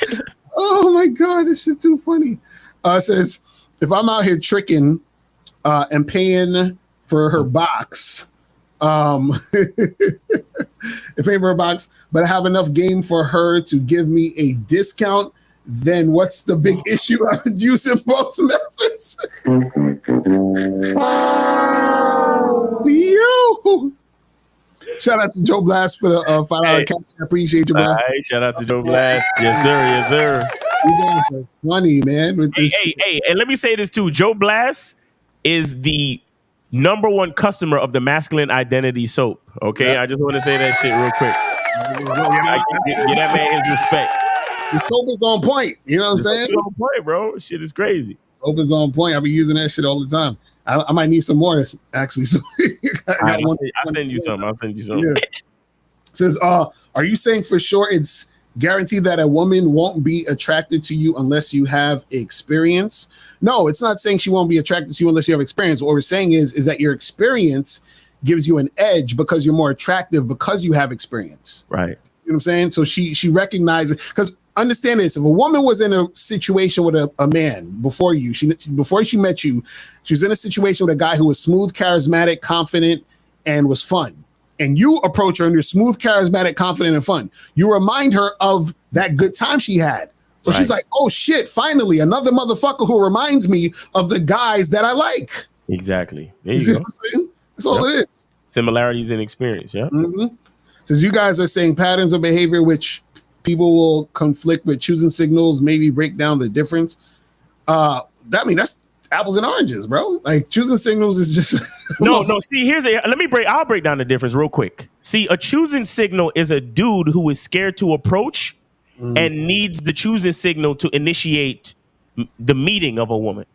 Oh my god, this is too funny. It says, if I'm out here tricking and paying for her box, but I have enough game for her to give me a discount, then what's the big issue? I would use in both methods. Yo! Shout out to Joe Blast for the $5 cash. I appreciate you, bro. All right, shout out to Joe Blast. Yes, sir. You guys are funny, man. With this Hey, and let me say this too. Joe Blast is the #1 customer of the Masculine Identity soap. Okay, I just want to say that shit real quick. Get that man his respect. The soap is on point. You know what I'm saying? It's on point, bro. Shit is crazy. Soap is on point. I be using that shit all the time. I might need some more actually. So I'll send you some. Yeah. It says, are you saying for sure it's guaranteed that a woman won't be attracted to you unless you have experience? No, it's not saying she won't be attracted to you unless you have experience. What we're saying is that your experience gives you an edge because you're more attractive because you have experience. Right. You know what I'm saying? So she recognizes, because understand this, if a woman was in a situation with a man before she met you, she was in a situation with a guy who was smooth, charismatic, confident, and was fun. And you approach her and you're smooth, charismatic, confident, and fun. You remind her of that good time she had. So she's like, oh shit, finally, another motherfucker who reminds me of the guys that I like. Exactly. There You you see go. what I'm saying? That's all it is. Similarities in experience, yeah. Mm-hmm. Says you guys are saying patterns of behavior which people will conflict with, choosing signals, maybe break down the difference. That's apples and oranges, bro. Like choosing signals is just no. See, I'll break down the difference real quick. See, a choosing signal is a dude who is scared to approach and needs the choosing signal to initiate the meeting of a woman.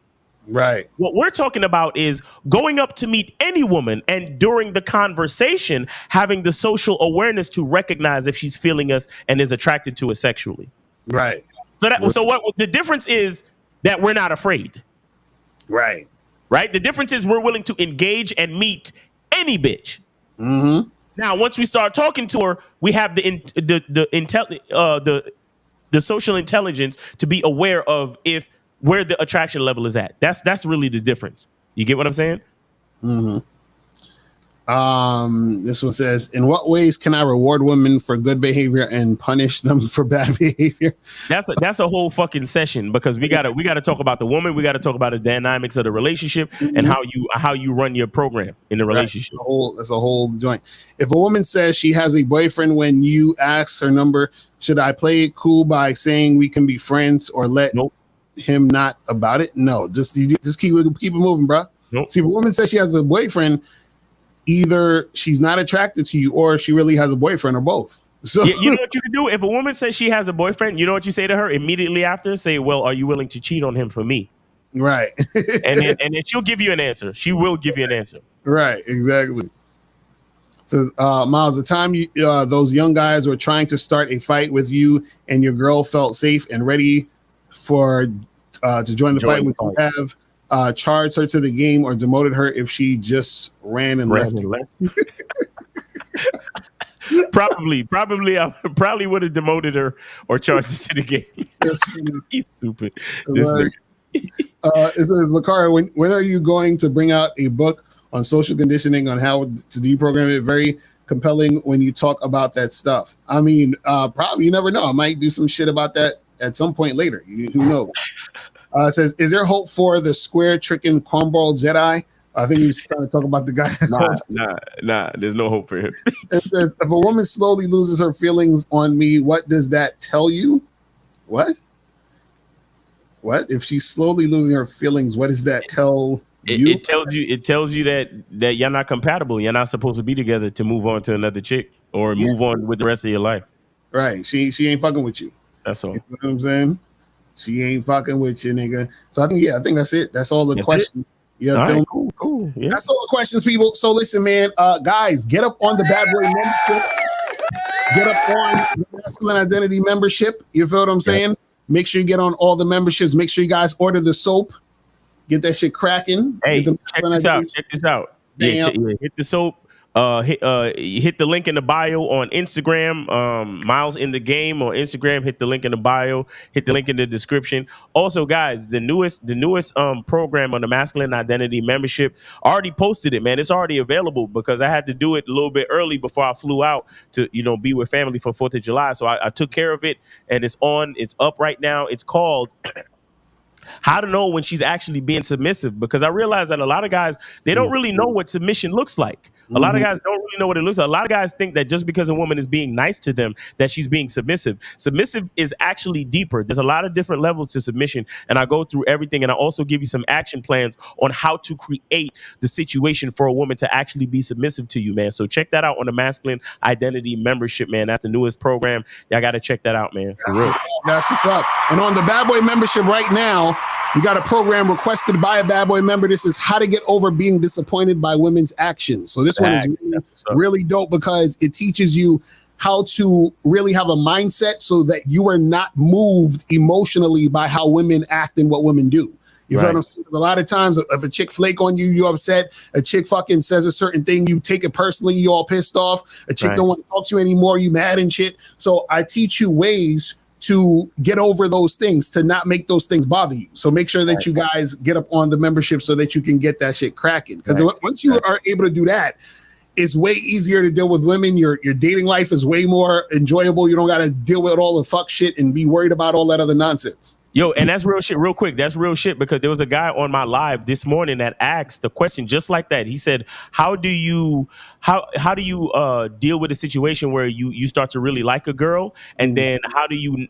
Right. What we're talking about is going up to meet any woman and during the conversation, having the social awareness to recognize if she's feeling us and is attracted to us sexually. Right. So what the difference is that we're not afraid. Right. Right. The difference is we're willing to engage and meet any bitch. Mm-hmm. Now, once we start talking to her, we have the social intelligence to be aware of where the attraction level is at. That's really the difference. You get what I'm saying? Mm-hmm. This one says, in what ways can I reward women for good behavior and punish them for bad behavior? That's a whole fucking session because we gotta talk about the woman. We gotta talk about the dynamics of the relationship and how you run your program in the relationship. That's a whole joint. If a woman says she has a boyfriend when you ask her number, Should I play it cool by saying we can be friends or let him not about it? No, just keep it moving, bro. Nope. See, if a woman says she has a boyfriend, either she's not attracted to you or she really has a boyfriend, or both. So you know what you can do? If a woman says she has a boyfriend, you know what you say to her immediately after? Say, well, are you willing to cheat on him for me? Right. and then she'll give you an answer. She will give you an answer. Right, exactly. Says Miles, the time those young guys were trying to start a fight with you and your girl felt safe and ready for to join the fight, would you have charged her to the game or demoted her if she just ran and left? You? Probably would have demoted her or charged her to the game. He's stupid. It says, Lakara, when are you going to bring out a book on social conditioning on how to deprogram it? Very compelling when you talk about that stuff. I mean, probably, you never know. I might do some shit about that at some point later. Who knows? It says, is there hope for the square tricking cornball Jedi? I think he's trying to talk about the guy. Nah. There's no hope for him. It says, if a woman slowly loses her feelings on me, what does that tell you? What? If she's slowly losing her feelings, what does that tell you? It tells you that you're not compatible. You're not supposed to be together to move on to another chick or move on with the rest of your life. Right. She ain't fucking with you. That's all. You know what I'm saying? She ain't fucking with you, nigga. So I think that's it. That's all the questions. Yeah, all right, cool. Yeah. That's all the questions, people. So listen, man, guys, get up on the Bad Boy membership. Get up on the Masculine Identity membership. You feel what I'm saying? Yeah. Make sure you get on all the memberships. Make sure you guys order the soap. Get that shit cracking. Hey, check this out. Yeah, hit the soap. Hit the link in the bio on Instagram. Miles in the Game on Instagram. Hit the link in the bio. Hit the link in the description. Also, guys, the newest program on the Masculine Identity membership, already posted it, man. It's already available because I had to do it a little bit early before I flew out to be with family for 4th of July. So I took care of it, and it's up right now. It's called How to Know When She's Actually Being Submissive, because I realize that a lot of guys, they don't really know what submission looks like. A lot of guys don't really know what it looks like. A lot of guys think that just because a woman is being nice to them, that she's being submissive. Submissive is actually deeper. There's a lot of different levels to submission, and I go through everything, and I also give you some action plans on how to create the situation for a woman to actually be submissive to you, man. So check that out on the Masculine Identity membership, man. That's the newest program. Y'all got to check that out, man. For real. That's what's up. And on the Bad Boy membership right now, we got a program requested by a Bad Boy member. This is how to get over being disappointed by women's actions. So this one is really dope because it teaches you how to really have a mindset so that you are not moved emotionally by how women act and what women do. You feel what I'm saying? A lot of times, if a chick flake on you, you upset. A chick fucking says a certain thing, you take it personally, you all pissed off. A chick don't want to talk to you anymore, you mad and shit. So I teach you ways to get over those things, to not make those things bother you. So make sure that you guys get up on the membership so that you can get that shit cracking. Because once you are able to do that, it's way easier to deal with women. Your dating life is way more enjoyable. You don't got to deal with all the fuck shit and be worried about all that other nonsense. Yo, and that's real shit. Real quick, that's real shit, because there was a guy on my live this morning that asked a question just like that. He said, how do you deal with a situation where you start to really like a girl, and then how do you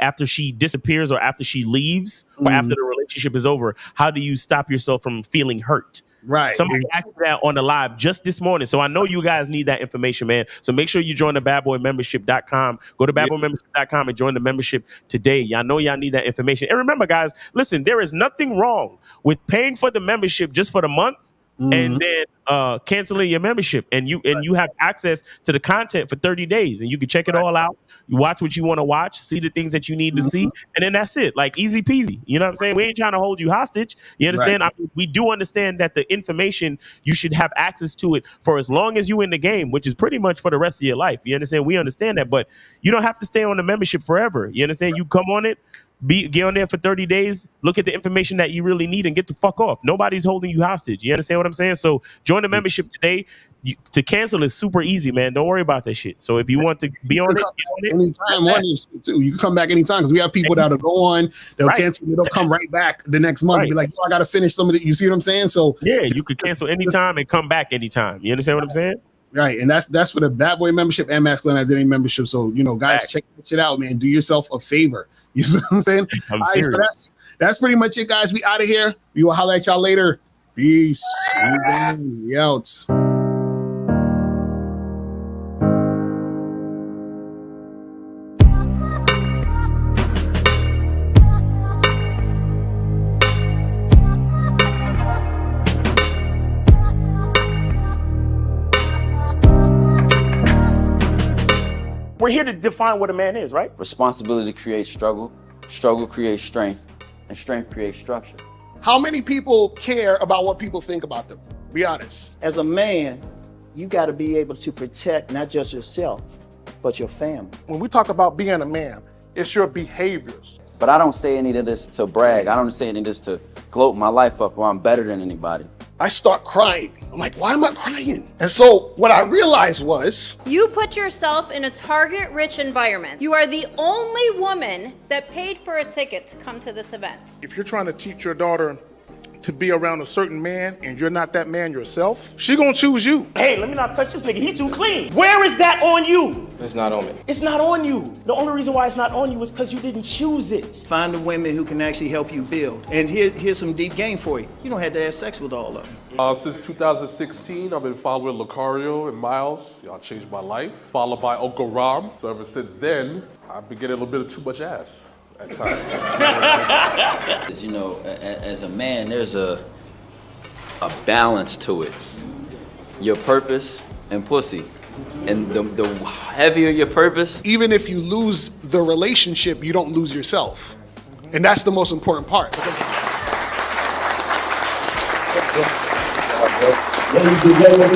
after she disappears or after she leaves or after the relationship is over, how do you stop yourself from feeling hurt? Right. Somebody asked that on the live just this morning. So I know you guys need that information, man. So make sure you join the badboymembership.com. Go to badboymembership.com and join the membership today. Y'all know y'all need that information. And remember, guys, listen, there is nothing wrong with paying for the membership just for the month and then canceling your membership, and you have access to the content for 30 days, and you can check it all out. You watch what you want to watch, see the things that you need to see, and then that's it. Like, easy peasy. You know what I'm saying? We ain't trying to hold you hostage. You understand? I mean, we do understand that the information, you should have access to it for as long as you in the game, which is pretty much for the rest of your life. You understand? We understand that, but you don't have to stay on the membership forever. You understand? You come on it, get on there for 30 days, look at the information that you really need, and get the fuck off. Nobody's holding you hostage. You understand what I'm saying? So join the membership today. To cancel is super easy, man. Don't worry about that shit. So if you want to be on it, get on it. Anytime on this too. You can come back anytime, because we have people that'll go on, they'll cancel, they'll come right back the next month and be like, I got to finish some of it. You see what I'm saying? So yeah, you could cancel anytime and come back anytime. You understand what I'm saying? Right, and that's for the Bad Boy membership and Masculine Identity membership. So, you know, guys, check that shit out, man. Do yourself a favor. You know what I'm saying? I'm All right, serious. so that's pretty much it, guys. We out of here. We will holler at y'all later. Peace. We out. We're here to define what a man is, right? Responsibility creates struggle, struggle creates strength, and strength creates structure. How many people care about what people think about them? Be honest. As a man, you got to be able to protect not just yourself, but your family. When we talk about being a man, it's your behaviors. But I don't say any of this to brag. I don't say any of this to gloat my life up or I'm better than anybody. I start crying. I'm like, why am I crying? And so what I realized was, You put yourself in a target-rich environment. You are the only woman that paid for a ticket to come to this event. If you're trying to teach your daughter to be around a certain man and you're not that man yourself, she gonna choose you. Hey, let me not touch this nigga. He too clean. Where is that on you? It's not on me. It's not on you. The only reason why it's not on you is because you didn't choose it. Find the women who can actually help you build. And here's some deep game for you. You don't have to have sex with all of them. Since 2016, I've been following Lucario and Miles. Y'all changed my life. Followed by Uncle Ram. So ever since then, I've been getting a little bit of too much ass at times. You know, as a man, there's a balance to it. Your purpose and pussy. And the heavier your purpose, even if you lose the relationship, you don't lose yourself. And that's the most important part. Ladies and gentlemen,